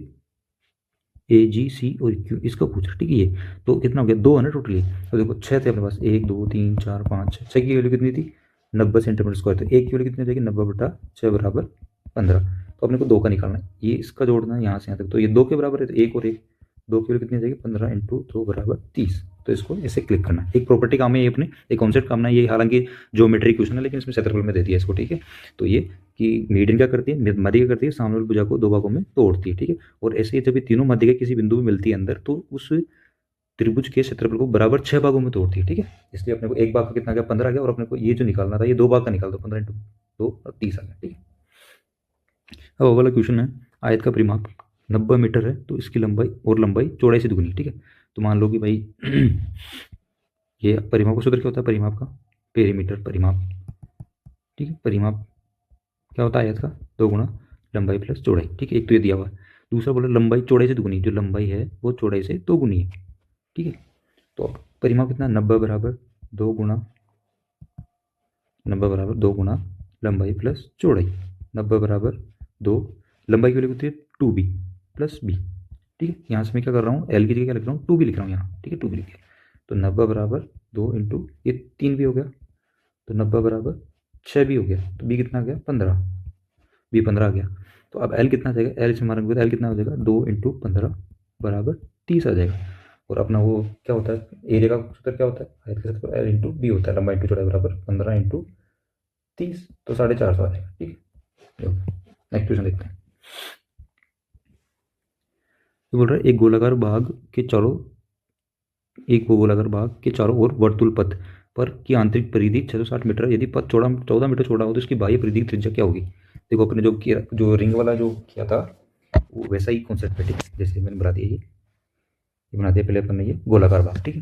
S1: ए जी सी और क्यू, इसका पूछ रहा, ठीक है, ये तो कितना हो गया 2 है ना टोटली, तो देखो 6 थे अपने पास, 1 2 3 4 5 6, 6 की वैल्यू कितनी थी 90 सेंटीमीटर स्क्वायर, तो एक की वैल्यू कितनी हो जाएगी 90/6 बराबर 15, तो अपने को 2 का निकालना है, ये इसका जोड़ना है यहाँ से यहाँ तक, तो ये 2 के बराबर है, तो 1 और 1, 2 की वैल्यू कितनी हो जाएगी 15 इंटू 2 बराबर 30, तो इसको ऐसे क्लिक करना है, एक प्रॉपर्टी काम है ये, अपने एक कॉन्सेप्ट काम है ये, हालांकि ज्योमेट्री क्वेश्चन है लेकिन इसमें क्षेत्रफल में दे दिया इसको, ठीक है, तो ये कि मीडियन क्या करती है, माध्यिका करती है सामने वाली भुजा को 2 भागों में तोड़ती है, ठीक है, और ऐसे ही जब ये तीनों माध्यिका किसी बिंदु में मिलती है अंदर, तो उस त्रिभुज के क्षेत्रफल को बराबर 6 भागों में तोड़ती है, ठीक है, इसलिए अपने को एक भाग का कितना गया 15 गया, और अपने को ये जो निकालना था ये 2 भाग का निकाल दो, 15 इंटू 2 और 30 आ गया, ठीक है। अब अगला क्वेश्चन है, आयत का परिमाप 90 मीटर है, तो इसकी लंबाई चौड़ाई से दुगनी, ठीक है, तो मान लो कि भाई ये परिमाप का सूत्र क्या होता है, परिमाप का पेरीमीटर परिमाप, ठीक है, परिमाप क्या होता है आयत का 2 गुना लंबाई प्लस चौड़ाई, ठीक है, एक तो ये दिया हुआ है, दूसरा बोला लंबाई चौड़ाई से दुगुनी, जो लंबाई है वो चौड़ाई से 2 गुनी है, ठीक है, तो अब परिमाप कितना 90 बराबर 2 गुना लंबाई प्लस चौड़ाई, 90 बराबर 2, लंबाई की वैल्यू कितनी है 2b प्लस b, ठीक है, यहाँ से मैं क्या कर रहा हूँ एल की जगह क्या लिख रहा हूँ 2b लिख रहा हूँ यहाँ, ठीक है, 2b लिख दिया, तो 90 बराबर 2 इंटू ये 3 भी हो गया, तो 90 बराबर 6 भी हो गया, तो बी कितना आ गया 15, बी 15 आ गया। तो अब एल कितना आ जाएगा, एल से मारेंगे तो एल कितना हो जाएगा 2 इंटू 15 बराबर 30 आ जाएगा। और अपना वो क्या होता है, एरिया का सूत्र क्या होता है, आयत का क्षेत्रफल एल इंटू बी होता है, लंबाई इंटू चौड़ाई बराबर 15 इंटू 30, तो 450 आ जाएगा। ठीक है, नेक्स्ट क्वेश्चन देखते हैं। तो बोल रहा है एक गोलाकार भाग के चारों ओर वर्तुल पथ पर की आंतरिक परिधि 660 मीटर, यदि पथ 14 मीटर चौड़ा हो तो इसकी बाह्य परिधि की त्रिज्या क्या होगी। देखो अपने जो किया, जो रिंग वाला जो किया था वो वैसा ही कॉन्सेप्ट है, ठीक है, जैसे मैंने बना दिया, ये बना दिया पहले अपन ने, ये गोलाकार भाग, ठीक है,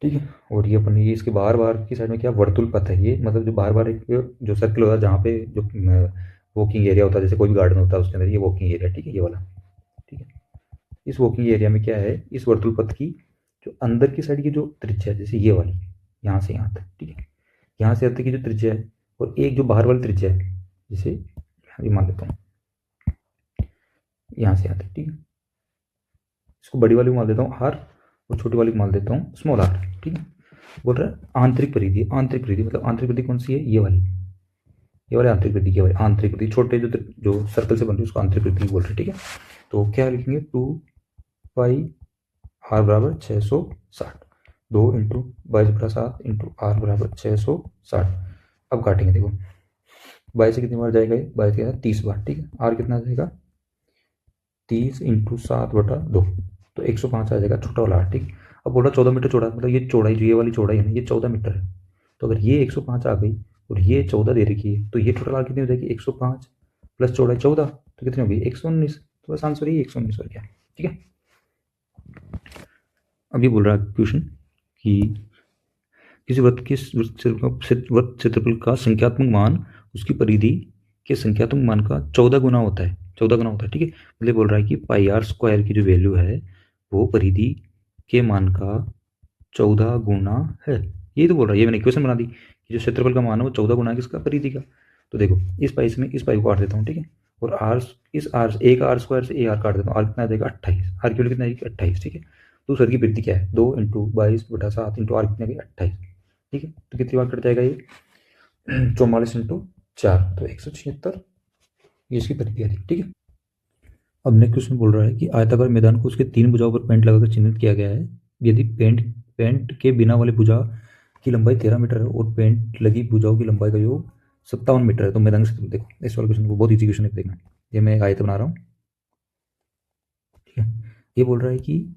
S1: ठीक है। और ये अपन ये इसके बाहर बाहर की साइड में क्या वर्तुल पथ है, ये मतलब जो बाहर बाहर एक जो सर्कल होता है जहाँ पे जो वॉकिंग एरिया होता है, जैसे कोई भी गार्डन होता है उसके अंदर ये वॉकिंग एरिया, ठीक है, ये वाला, ठीक है। इस वॉकिंग एरिया में क्या है, इस वर्तुल पथ की जो अंदर की साइड की जो त्रिज्या है, जैसे ये वाली यहाँ से यहाँ तक, ठीक है, यहाँ से यहाँ तक की जो त्रिज्या है, और एक जो बाहर वाली त्रिज्या है, जैसे यहाँ मान लेता हूँ यहाँ से यहाँ तक, ठीक है, इसको बड़ी वाली मान देता हूँ आर और छोटी वाली मान देता हूँ स्मॉल आर, ठीक है। बोल रहा है आंतरिक परिधि, आंतरिक परिधि मतलब आंतरिक परिधि कौन सी है, ये वाली, ये वाली आंतरिक परिधि, ये वाली आंतरिक परिधि, छोटे जो सर्कल से बन रही है उसको आंतरिक परिधि बोल रहे हैं, ठीक है। तो क्या लिखेंगे 2 पाई आर बराबर 660, 2 इंटू 22/7 इंटू आर बराबर 660। अब काटेंगे, देखो 22 से कितनी बार जाएगा, 22 के 30 बार, ठीक है। आर कितना जाएगा 30 इंटू 7/2, तो 105 आ जाएगा छोटा वाला आर, ठीक। अब बोल रहा 14 मीटर चौड़ा, मतलब ये चौड़ाई जो ये वाली चौड़ाई है ना ये 14 मीटर है, तो अगर ये 105 आ गई और ये 14 दे रखी है, तो ये टोटल आर कितनी हो जाएगी 105 प्लस चौड़ाई 14, तो कितनी होगी 119, तो बस आंसर ही 119 हो गया, ठीक है। अब ये बोल रहा है क्वेश्चन कि किसी वृत्त के वृत्त क्षेत्रफल का संख्यात्मक मान उसकी परिधि के संख्यात्मक मान का 14 गुना होता है, 14 गुना होता है, ठीक है। मतलब बोल रहा है कि पाई आर स्क्वायर की जो वैल्यू है वो परिधि के मान का 14 गुना है, ये तो बोल रहा है, ये मैंने इक्वेशन बना दी कि जो क्षेत्रफल का मान है वो 14 गुना है किसका, परिधि का। तो देखो इस पाई से मैं इस पाई को काट देता हूँ, ठीक है, और आर इस आर एक आर स्क्वायर से ए आर काट देता हूँ, आर कितना आ जाएगा 28, आर की वैल्यू कितना आएगी 28, ठीक है। तो सर की वृद्धि क्या है 2 इंटू 22/7 इंटू आर कितने आएगी 28, ठीक है। तो कितनी बार कट जाएगा ये 44 इंटू 4, तो 176 ये इसकी परिधि है, ठीक है। अब नेक्स्ट क्वेश्चन बोल रहा है कि आयताकार मैदान को उसके 3 भुजाओं पर पेंट लगाकर चिन्हित किया गया है, यदि पेंट के बिना वाले भुजा की लंबाई 13 मीटर है और पेंट लगी भुजाओं की लंबाई का योग 57 मीटर है, तो मैदान क्षेत्र देखो, इस वाले क्वेश्चन को बहुत ईजी क्वेश्चन है, देखना, ये मैं एक आयत बना रहा हूँ, ठीक है। ये बोल रहा है कि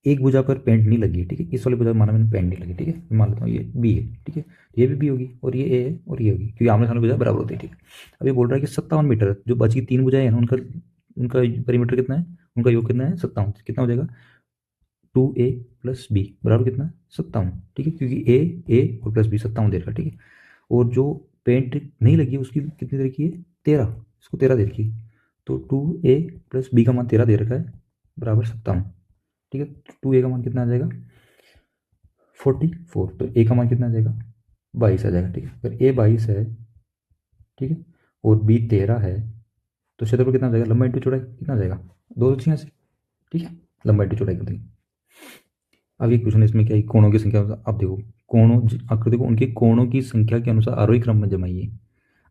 S1: एक भुजा पर पेंट नहीं लगी, ठीक है, इस वाले भुजा माना मैंने पेंट नहीं लगी, ठीक है, मान लेता हूँ ये बी है, ठीक है, ये भी बी होगी और ये ए है और ये होगी, क्योंकि आमने सामने भुजा बराबर होती है, ठीक है। अब ये बोल रहा है कि 57 मीटर, जो बची 3 भुजाएं हैं उनका उनका परिमीटर कितना है, उनका योग कितना है 57, कितना हो जाएगा 2a प्लस बी बराबर कितना 57, ठीक है, क्योंकि ए और प्लस बी 57 दे रखा है, ठीक है। और जो पेंट नहीं लगी उसकी कितनी दे रखी है 13, इसको 13 दे रखी है, तो 2a प्लस बी का मान 13 दे रखा है बराबर 57, ठीक है। 2a का मान कितना आ जाएगा 44, तो a का मान कितना आ जाएगा 22 आ जाएगा, ठीक है। अगर a 22 है, ठीक है, और b 13 है, तो क्षेत्रफल कितना आ जाएगा, लंबाई इंटू चौड़ाई कितना आ जाएगा 286, ठीक है, लंबाई इंटू चौड़ाई कर देंगे। अब ये क्वेश्चन इसमें क्या है, कोणों की संख्या, अब देखो कोणों आकृति को उनके कोणों की संख्या के अनुसार आरोही क्रम में जमाइए।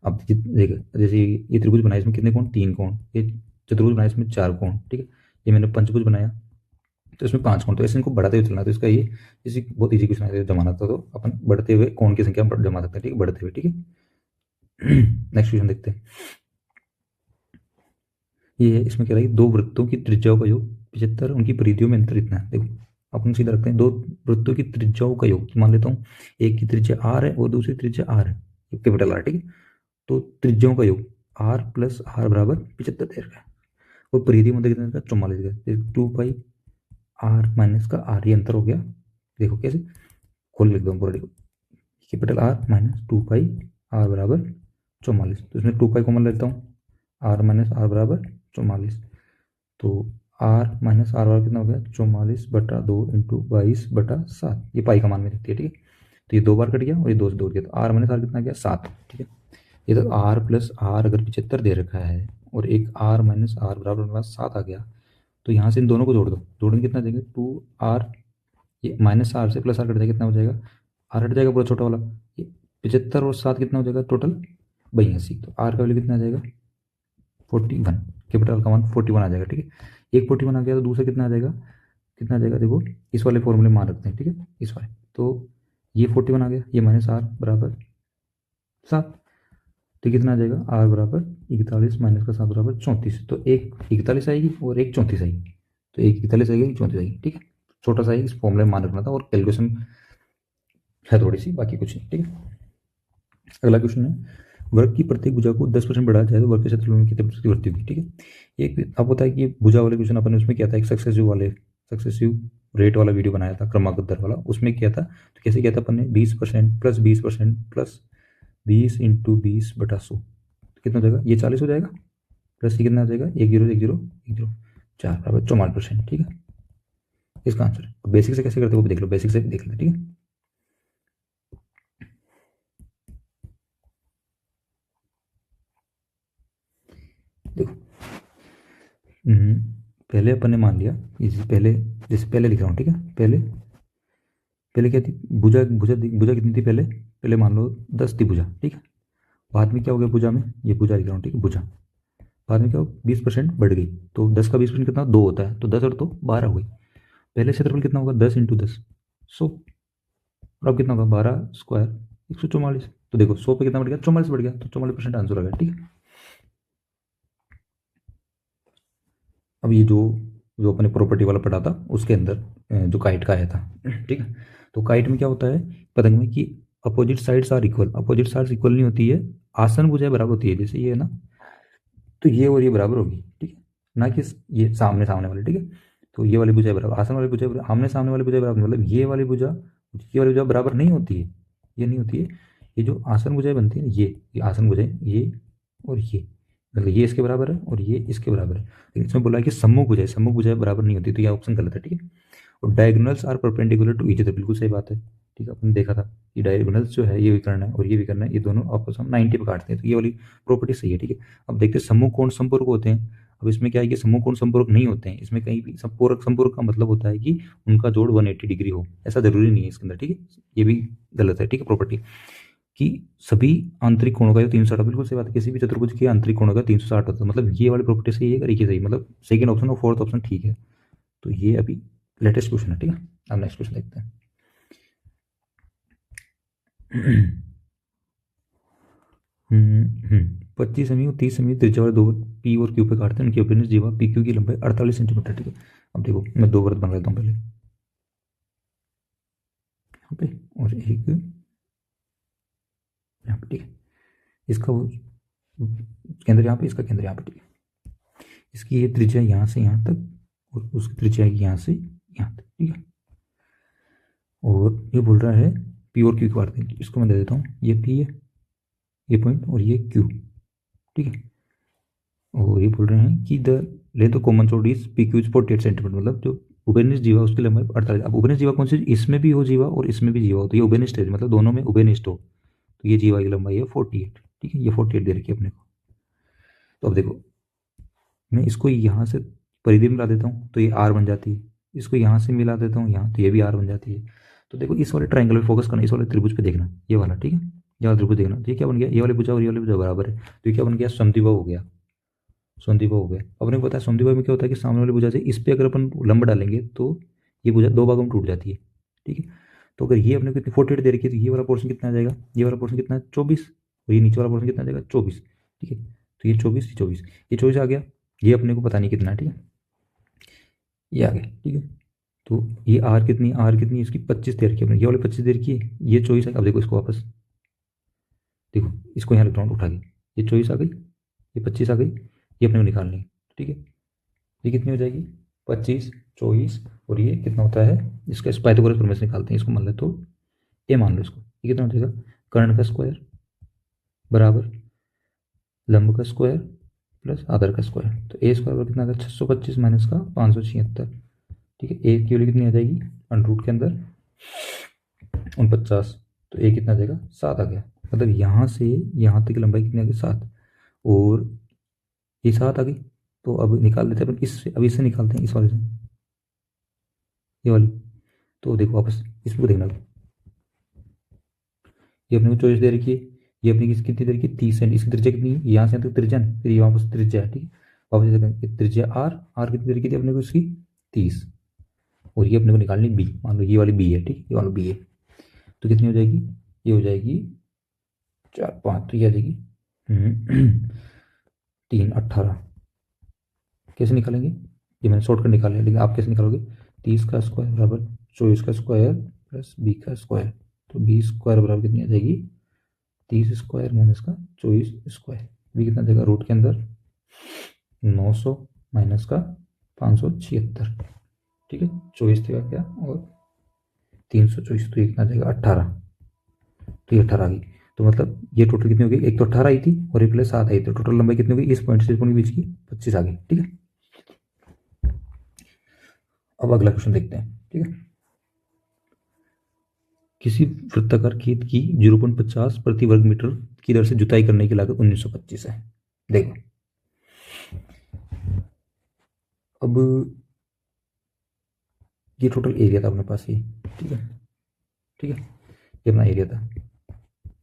S1: अब देखो जैसे ये त्रिभुज बनाया इसमें कितने कोण 3 कोण, ये चतुर्भुज बनाया इसमें 4 कोण, ठीक है, ये मैंने पंचभुज बनाया तो इसमें 5 कोण, तो ऐसे इनको बढ़ाते हुए चलना, तो इसका ये इसी बहुत ईजी क्वेश्चन है जमाना था, तो अपन बढ़ते हुए कोण की संख्या जमा सकते हैं, ठीक है, बढ़ते हुए, ठीक है। नेक्स्ट क्वेश्चन देखते हैं, ये है, इसमें क्या है दो वृत्तों की त्रिज्याओं का योग 75, उनकी परिधियों में अंतर इतना है। देखो अपन सीधा रखते हैं, दो वृत्तों की त्रिज्याओं का योग, मान लेता हूँ एक की त्रिज्या आर है और दूसरी त्रिज्या आर है, कैपिटल आर, ठीक है। तो त्रिज्याओं का योग आर प्लस आर बराबर 75 दे रखा है, और परिधि मध्य कितने का 44 का, 2 पाई आर माइनस का आर, ये अंतर हो गया, देखो कैसे खोल लिख दो पूरा, देखो capital R minus 2 pi R बराबर 44, तो इसमें 2 पाई कॉमन लेता हूँ, आर माइनस आर बराबर 44, तो आर माइनस आर बराबर कितना हो गया 44/2 इंटू 22/7, ये पाई का मान में दिखती है, ठीक है। तो ये 2 बार कट गया और ये 2 से 2 गया, तो आर माइनस आर कितना गया 7, ठीक है। ये तो आर प्लस आर अगर 75 दे रखा है और एक आर माइनस आर बराबर 7 आ गया, तो यहाँ से इन दोनों को जोड़ दो, जोड़ेंगे कितना देंगे 2r ये -r से +r कट जाएगा, कितना हो जाएगा, r हट जाएगा पूरा छोटा वाला, ये 75 और 7 कितना हो जाएगा टोटल 82। तो r का वैल्यू कितना आ जाएगा 41, कैपिटल का मान 41 आ जाएगा। ठीक है, एक 41 आ गया तो दूसरा कितना आ जाएगा, कितना आ जाएगा देखो, इस वाले फॉर्मूले मान रखते हैं। ठीक है, इस वाले, तो ये 41 आ गया, ये -r बराबर 7, तो कितना आ जाएगा r बराबर 41 माइनस का 7 बराबर 34। तो एक 41 आएगी और एक 34 आएगी, तो एक 41 आएगी, एक 34 आएगी। ठीक है, छोटा सा ही इस फॉर्मूले में मान रखना था, और कैलकुलेशन है थोड़ी सी, बाकी कुछ नहीं। ठीक है, अगला क्वेश्चन है, वर्ग की प्रत्येक भुजा को 10% बढ़ाया जाए तो वर्ग के क्षेत्रफल में कितने प्रतिशत की वृद्धि होगी। ठीक है, एक आपको पता है कि भुजा वाले क्वेश्चन अपन ने उसमें किया था, एक सक्सेसिव रेट वाला वीडियो बनाया था, क्रमागत दर वाला, उसमें किया था। तो कैसे किया था अपन ने, 20% प्लस 20% प्लस 20 इंटू 20/100, कितना हो जाएगा, ये 40 हो जाएगा, प्लस ये कितना हो जाएगा 10 बराबर 44%। ठीक है, इसका आंसर है। बेसिक से कैसे करते हो वो देख लो, बेसिक से देख लेते। ठीक है, देखो पहले अपन ने मान लिया, इसी पहले जैसे पहले लिख रहा हूँ। ठीक है, पहले पहले क्या थी, भुजा भुजा भुजा कितनी थी, पहले पहले मान लो 10 थी भुजा। ठीक है, बाद में क्या हो गया भुजा में, ये भुजा लिख रहा हूँ। ठीक है, भुजा बाद में क्या हो, 20% बढ़ गई, तो 10 का 20% कितना, 2 होता है, तो 10 और 2 12 हो गई। पहले क्षेत्रफल कितना होगा, 10 इंटू 10 100, और अब कितना होगा 12 स्क्वायर 144। तो देखो 100 पे कितना बढ़ गया, 44 बढ़ गया, तो 44% आंसर आ गया। ठीक है, अब ये जो जो अपने प्रॉपर्टी वाला पढ़ा था उसके अंदर जो काइट का आया था। ठीक है, तो काइट में क्या होता है पतंग में, कि opposite sides are equal, opposite sides equal नहीं होती है, आसन भुजाएं बराबर होती है, जैसे ये है ना, तो ये और ये बराबर होगी। ठीक है, ना कि ये सामने सामने वाले। ठीक है, तो ये वाली भुजाएं बराबर, आसन वाली भुजाएं बराबर, आमने सामने वाली भुजाएं बराबर, मतलब ये वाली भुजा बराबर नहीं होती है, ये नहीं होती है। ये जो आसन भुजाएं बनती है, ये आसन भुजाएं, ये और ये, मतलब ये इसके बराबर है और ये इसके बराबर है, लेकिन इसमें बोला है कि सम्मुख भुजाएं बराबर नहीं होती, तो यह ऑप्शन गलत है। ठीक है, और diagonals are perpendicular to each other, बिल्कुल सही बात है। ठीक है, अपन ने देखा था कि डायगोनल्स जो है, ये विकर्ण है और ये विकर्ण है, ये दोनों आपस में 90 पे काटते हैं, तो ये वाली प्रॉपर्टी सही है। ठीक है, अब देखते हैं समूह कोण संपर्क होते हैं। अब इसमें क्या है कि समूह कोण संपर्क नहीं होते हैं, इसमें कहीं भी संपर्क संपर्क का मतलब होता है कि उनका जोड़ 180 डिग्री हो, ऐसा जरूरी नहीं है इसके अंदर। ठीक है, ये भी गलत है। ठीक है, प्रॉपर्टी कि सभी आंतरिक कोणों का 360, बिल्कुल सही बात है, किसी भी चतुर्भुज के आंतरिक कोणों का 360 होता है, मतलब ये वाली प्रॉपर्टी सही है, ये सही, मतलब सेकंड ऑप्शन और फोर्थ ऑप्शन ठीक है। तो ये अभी लेटेस्ट क्वेश्चन है। ठीक है, अब नेक्स्ट क्वेश्चन देखते हैं। 25 सेमी और 30 सेमी त्रिज्या वाले दो पी और क्यू पे काटते हैं, उनकी ओपिनियन जीवा पी क्यू की लंबाई 48 सेंटीमीटर। ठीक है, अब देखो मैं दो वृत्त बना लेता हूँ पहले, यहाँ पे और एक यहाँ पे। ठीक है, इसका वो केंद्र यहाँ पे, इसका केंद्र यहाँ पे। ठीक है, इसकी ये त्रिज्या यहाँ से यहाँ तक और उसकी त्रिज्या यहाँ से यहाँ तक। ठीक है, और ये बोल रहा है पी और क्यू की बात करें, इसको मैं दे देता हूँ, ये पी है ये पॉइंट और ये क्यू। ठीक है, और ये बोल रहे हैं कि द ले तो common sword is P Q is 48 centimetre, मतलब जो उभयनिष्ठ जीवा उसकी लंबाई 48। अब उभयनिष्ठ जीवा कौन सी, इसमें भी हो जीवा और इसमें भी जीवा हो, तो ये उभयनिष्ठ है, मतलब दोनों में उभयनिष्ठ हो, तो ये जीवा की लंबाई है 48। ठीक है, ये 48 दे रखी है अपने को। तो अब देखो मैं इसको यहाँ से परिधि मिला देता हूँ तो ये आर बन जाती है, इसको यहाँ से मिला देता हूँ यहाँ, तो ये भी आर बन जाती है। तो देखो इस वाले ट्राइंगल पे फोकस करना, इस वाले त्रिभुज पे देखना, ये वाला। ठीक है, ये वाला त्रिभुज देखना, तो ये क्या बन गया, ये वाली भुजा और ये वाली भुजा बराबर है, तो ये क्या बन गया, समद्विबाहु हो गया, समद्विबाहु हो गया। अपने को पता है समद्विबाहु में क्या होता है कि सामने वाली भुजा से इस पे अगर अपन लंब डालेंगे तो ये भुजा दो भागों में टूट जाती है। ठीक है, तो अगर ये अपने को कितनी 48 दे रखी है, तो ये वाला पोर्शन कितना आ जाएगा, ये वाला पोर्शन कितना है 24, और ये नीचे वाला पोर्शन कितना आ जाएगा 24। ठीक है, तो ये 24 ये 24 आ गया, ये अपने को पता नहीं कितना है। ठीक है, ये आ गया। ठीक है, तो ये आर कितनी इसकी 25 दे रखी है अपने, ये वाली 25 दे रखी है, ये 24 है। अब देखो इसको वापस देखो, इसको यहाँ लिख रहा हूँ उठा के, ये 24 आ गई, ये 25 आ गई, ये अपने को निकालनी है। ठीक है, ये कितनी हो जाएगी 25 24, और ये कितना होता है, इसका पाइथागोरस प्रमेय से निकालते हैं, इसको मान ले तो ए मान लो इसको, ये कितना हो जाएगा, कर्ण का स्क्वायर बराबर लंब का स्क्वायर प्लस आधार का स्क्वायर, तो ए स्क्वायर कितना आ गया 625 माइनस का 576। ठीक है, ए की वैल्यू कितनी आ जाएगी अंडर रूट के अंदर 49, तो ए कितना आ जाएगा 7 आ गया, मतलब यहाँ से यहाँ तक की लंबाई कितनी आ गई 7, और ये 7 आ गई। तो अब निकाल देते हैं अपन इससे, अब इससे निकालते हैं इस वाले से, ये वाली, तो देखो वापस इसको देखना, ये अपने को चॉइस दे रखी है, ये अपनी कितनी दे रखी है 30 सेंट, इसकी त्रिज्या कितनी है, यहाँ से तो त्रिज्या नहीं, फिर ये वापस त्रिज्या है, ठीक है। वापस देखें त्रिज्या आर, आर कितनी दे रखी थी अपने को इसकी 30, और ये अपने को निकालनी बी, मान लो ये वाली बी है, ठीक है, ये मान लो बी है, तो कितनी हो जाएगी, ये हो जाएगी 4 5, तो ये आ जाएगी 3 18। कैसे निकालेंगे, ये मैंने शॉर्टकट निकाला है, लेकिन आप कैसे निकालोगे, 30 का स्क्वायर बराबर 24 का स्क्वायर प्लस बी का स्क्वायर, तो बी स्क्वायर बराबर कितनी आ जाएगी 30 स्क्वायर माइनस का 24 स्क्वायर, बी कितना देगा रूट के अंदर 900 माइनस का 576, ठीक है, 24 देगा क्या और 324, तो ये कितना जाएगा 18, तो ये 18 आ गई। तो मतलब ये टोटल कितनी हो गई, एक तो 18 आई थी और एक प्लस 7 आई, तो टोटल लंबाई कितनी हो गई इस पॉइंट से इस पॉइंट के बीच की 25 आ गई, ठीक है। अब अगला क्वेश्चन देखते हैं, ठीक है। किसी वृत्ताकार खेत की 0.50 प्रति वर्ग मीटर की दर से जुताई करने की लागत 1925 है। देखो अब ये टोटल एरिया था अपने पास, ये ठीक है, ठीक है, ये अपना एरिया था,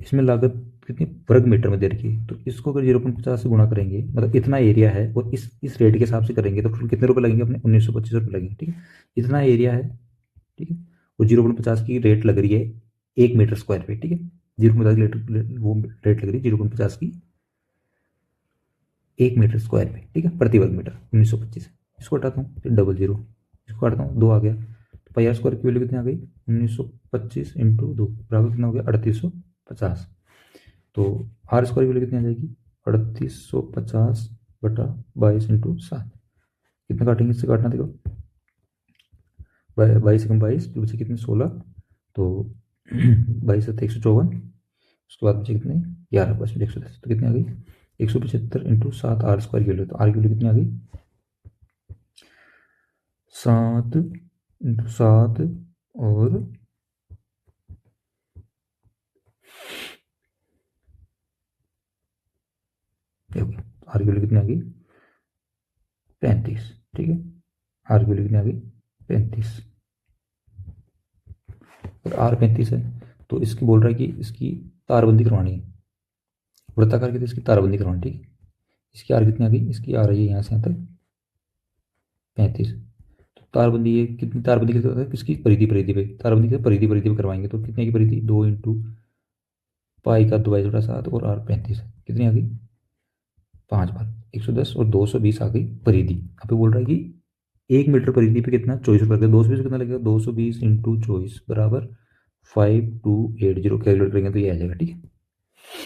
S1: इसमें लागत कितनी वर्ग मीटर में दे रखी है, तो इसको अगर 0.50 से गुणा करेंगे, मतलब इतना एरिया है और इस रेट के हिसाब से करेंगे तो टोटल कितने रुपए लगेंगे अपने 1925 रुपये लगेंगे, ठीक है। इतना एरिया है, ठीक है, और 0.50 की रेट लग रही है 1 मीटर स्क्वायर पे, ठीक है, 0.50 की वो रेट लग रही है 0.50 की 1 मीटर स्क्वायर पे, ठीक है, प्रति वर्ग मीटर 1925 है। इसको हटाता हूँ फिर डबल जीरो, इसको हटाता हूँ 2 आ गया, तो पाई आर स्क्वायर की वैल्यू कितनी आ गई 1925 इंटू 2 बराबर कितना हो गया 3850, तो आर स्क्वायर की वैल्यू कितनी आ जाएगी 3850 बटा 22 इंटू 7, कितना काटेंगे इससे काटना देखो, 22 कम 22 तो बचे कितने 16, तो 22 से 154, उसके बाद बचे कितने 11, बस 110, तो कितनी आ गई 175 इंटू 7 आर स्क्वायर की वैल्यू, तो आर की वैल्यू कितनी आ गई 7 इंटू 7 और आर की वैल्यू कितनी आ गई 35, ठीक है, आर की वैल्यू कितनी आ गई 35, और आर 35 है, तो इसकी बोल रहा है कि इसकी तारबंदी करवानी है, वृत्ताकार की, तो इसकी तारबंदी करवानी, ठीक है। इसकी आर कितनी आ गई, इसकी आ रही है यहाँ से यहाँ तक 35, तो तारबंदी ये कितनी, तारबंदी किसकी है किसकी परिधि परिधि पे, तारबंदी के परिधि परिधि पे करवाएंगे, तो कितने की परिधि 2 इंटू पाई का 2/7 और आर 35 है, कितनी आ गई 5 बार 110 और 220 आ गई परिधि। यहाँ पे बोल रहा है कि 1 मीटर परिधि पे कितना 24 रुपये, 220 कितना लगेगा 220 इंटू 24 बराबर 5280, कैलकुलेट करेंगे तो ये आ जाएगा, ठीक है।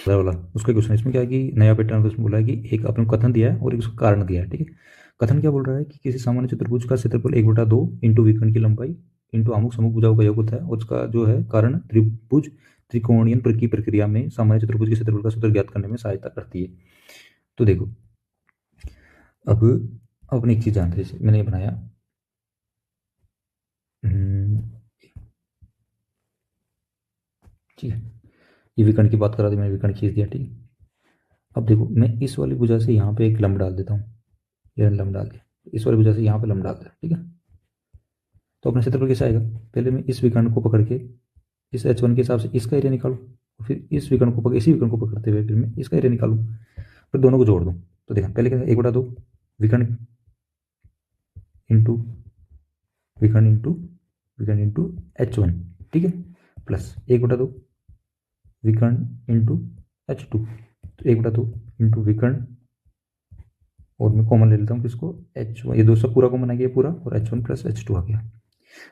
S1: वाला उसका क्वेश्चन, इसमें क्या है कि नया पैटर्न उसमें बोला है कि एक अपने कथन दिया है और एक उसका कारण दिया है, ठीक है। कथन क्या बोल रहा है कि किसी सामान्य चतुर्भुज का क्षेत्रफल 1/2 इंटू विकर्ण की लंबाई इंटू अमुक समूह भुजाओं का योग होता है, और उसका जो है कारण त्रिभुज त्रिकोणीय की प्रक्रिया में सामान्य चतुर्भुज के क्षेत्रफल का सूत्र ज्ञात करने में सहायता करती है। तो देखो अब अपनी एक चीज जानते हैं, मैंने ये बनाया ठीक है, ये विकर्ण की बात कर रहा था, मैंने विकर्ण खींच दिया, ठीक है। अब देखो मैं इस वाली भुजा से यहाँ पे एक लंब डाल देता हूँ, ये लंब डाल दिया, इस वाली वजह से यहाँ पे लंब डाल दिया, ठीक है। तो अपना क्षेत्रफल कैसे आएगा, पहले मैं इस विकर्ण को पकड़ के इस H1 के हिसाब से इसका एरिया निकालूं, फिर इस विकर्ण को इसी विकर्ण को पकड़ते हुए फिर मैं इसका एरिया निकालूं, फिर दोनों को जोड़ दूं, तो देखा पहले क्या 1/2 विकर्ण इंटू विकर्ण इंटू विकर्ण इंटू H1, ठीक है, प्लस 1/2 विकर्ण इंटू H2, तो 1/2 इंटू विकर्ण, और मैं कॉमन ले लेता हूँ किसको H1, ये 2 सब पूरा कॉमन आ गया पूरा, और H1 प्लस H2 आ गया।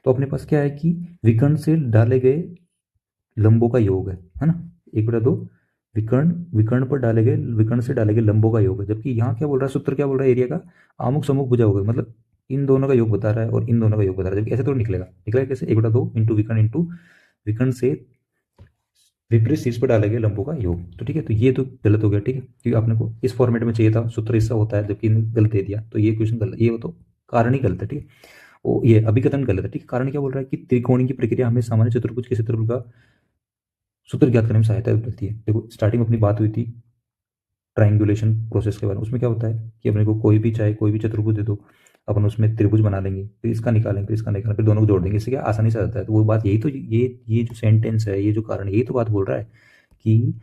S1: तो अपने पास क्या है कि विकर्ण से डाले गए लंबों का योग है ना, 1/2 विकर्ण विकर्ण पर डाले गए विकर्ण से डाले गए लंबों का योग है, जबकि यहाँ क्या बोल रहा है सूत्र, क्या बोल रहा है एरिया का आमुक समूह भुजा होगा, मतलब इन दोनों का योग बता रहा है और इन दोनों का योग बता रहा है, जबकि ऐसे तो निकलेगा कैसे 1/2 इंटू विकर्ण से विपरीत शीर्ष पर डाले गए लंबों का योग, तो ठीक है, तो ये तो गलत हो गया, ठीक है, क्योंकि आपने को इस फॉर्मेट में चाहिए था, सूत्र इससा होता है, जबकि गलत दे दिया, तो ये क्वेश्चन गलत, ये तो कारण ही गलत है, ठीक है। वो ये अभिकथन गलत है, ठीक है। कारण क्या बोल रहा है कि त्रिकोणीय की प्रक्रिया हमें सामान्य चतुर्भुज के क्षेत्रफल का सूत्र ज्ञात करने में सहायता करती है। देखो स्टार्टिंग में अपनी बात हुई थी ट्राइंगुलेशन प्रोसेस के बारे में, उसमें क्या होता है कि अपने को कोई भी चाहे कोई भी चतुर्भुज दे दो, अपन उसमें त्रिभुज बना लेंगे, फिर इसका निकालेंगे, फिर इसका निकालेंगे, फिर दोनों को जोड़ देंगे, इससे क्या आसानी से आ जाता है। तो वो बात यही तो, ये जो सेंटेंस है, ये जो कारण, यही तो बात बोल रहा है कि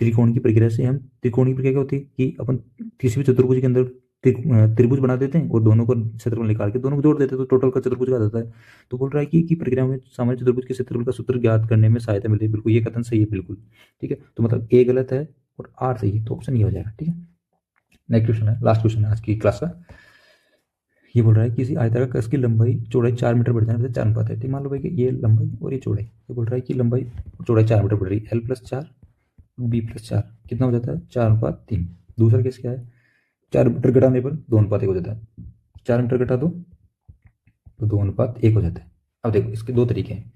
S1: त्रिकोण की प्रक्रिया से हम, त्रिकोण की प्रक्रिया क्या होती है कि अपन किसी भी चतुर्भुज के अंदर त्रिभुज बना देते हैं और दोनों को क्षेत्रफल निकाल के दोनों को जोड़ देते हैं, तो टोटल का चतुर्भुज आ जाता है। तो बोल रहा है कि प्रक्रिया में सामान्य चतुर्भुज के क्षेत्रफल का सूत्र ज्ञात करने में सहायता मिलती है। बिल्कुल, ये कथन सही है, बिल्कुल ठीक है। तो मतलब ए गलत है और आर सही है, तो ऑप्शन ये हो जाएगा, ठीक है। नेक्स्ट क्वेश्चन है, लास्ट क्वेश्चन है आज की क्लास का। ये बोल रहा है किसी आयताकार कश की लंबाई चौड़ाई 4 मीटर बढ़ जाने से 4 अनुपात है, ठीक। मान लो भाई कि ये लंबाई और ये चौड़ाई, ये बोल रहा है कि लंबाई चौड़ाई 4 मीटर बढ़ रही है, एल प्लस 4 बी प्लस 4 कितना हो जाता है, 4:3। दूसरा केस क्या है, 4 मीटर घटाने पर 2:1 हो जाता है, 4 मीटर घटा दो तो 2:1 हो जाता है। अब देखो इसके दो तरीके हैं,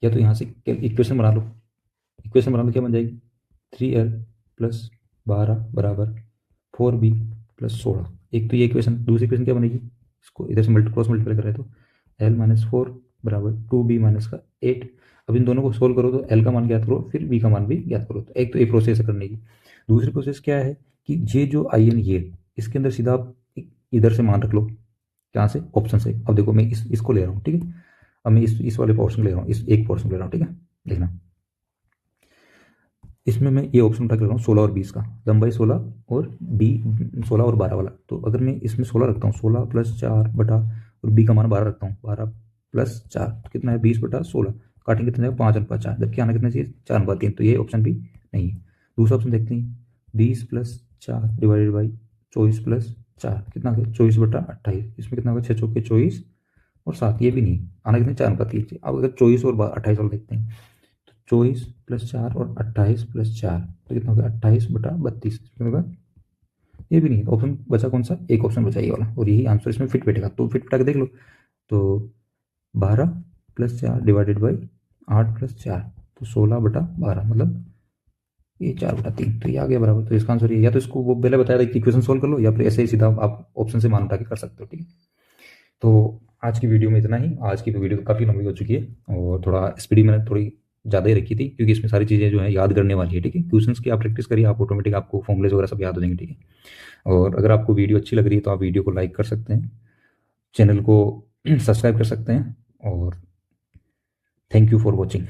S1: या तो यहाँ से इक्वेशन बना लो, इक्वेशन बना लो, क्या बन जाएगी, 3l प्लस 12 बराबर 4b प्लस 16। एक तो ये इक्वेशन, दूसरी इक्वेशन क्या बनेगी, इसको इधर से क्रॉस मल्टीप्लाई कर रहे हैं तो l माइनस 4 बराबर 2b माइनस का 8। अब इन दोनों को सोल्व करो तो l का मान ज्ञात करो, फिर b का मान भी ज्ञात करो। तो एक तो ये प्रोसेस है करने की। दूसरी प्रोसेस क्या है कि ये जो आई एन ये, इसके अंदर सीधा आप इधर से मान रख लो, कहाँ से, ऑप्शन से। अब देखो मैं इसको ले रहा हूँ, ठीक है। अब मैं इस वाले पोर्शन ले रहा हूँ, इस एक पोर्शन ले रहा हूँ, ठीक है। देखना इसमें मैं ये ऑप्शन उठा के ले रहा हूँ 16 और 20 का, लंबाई 16 और बी 16 और 12 वाला। तो अगर मैं इसमें 16 रखता हूँ, 16 प्लस 4 बटा और बी का मान 12 रखता हूँ, 12 प्लस 4 तो कितना है, 20/16। काटेंगे कितना है, 5/4, जबकि आना कितना चाहिए, 4/3। तो ये ऑप्शन भी नहीं है। दूसरा ऑप्शन देखते हैं, 20 प्लस 4 डिवाइडेड बाई 24 प्लस 4 कितना होगा, 24/28। इसमें कितना होगा, 6 चौके 24 और 7, ये भी नहीं आना कितना, 4/3। अब अगर 24 और 28 वाला देखते हैं, 24 प्लस 4 और 28 प्लस 4 तो कितना होगा, 28/32 कितना होगा, ये भी नहीं। ऑप्शन बचा कौन सा, एक ऑप्शन बचा ये वाला, और यही आंसर इसमें फिट बैठेगा। तो फिट बैठा के देख लो, तो 12 प्लस 4 डिवाइडेड बाई 8 प्लस 4 तो 16/12 मतलब ये 4/3। तो ये आ गया बराबर। तो इसका आंसर ये, या तो इसको वो पहले बताया था कि इक्वेशन सोल्व कर लो, या फिर ऐसे ही सीधा आप ऑप्शन से मान उठा के कर सकते हो, ठीक है। तो आज की वीडियो में इतना ही। आज की वीडियो तो काफ़ी लंबी हो चुकी है और थोड़ा स्पीड मैंने थोड़ी ज़्यादा ही रखी थी, क्योंकि इसमें सारी चीज़ें जो है याद करने वाली है, ठीक है। क्वेश्चंस की आप प्रैक्टिस करिए, आप ऑटोमेटिक आपको फॉर्मुलेज वगैरह सब याद हो जाएंगे, ठीक है। और अगर आपको वीडियो अच्छी लग रही है तो आप वीडियो को लाइक कर सकते हैं, चैनल को सब्सक्राइब कर सकते हैं, और थैंक यू फॉर वॉचिंग।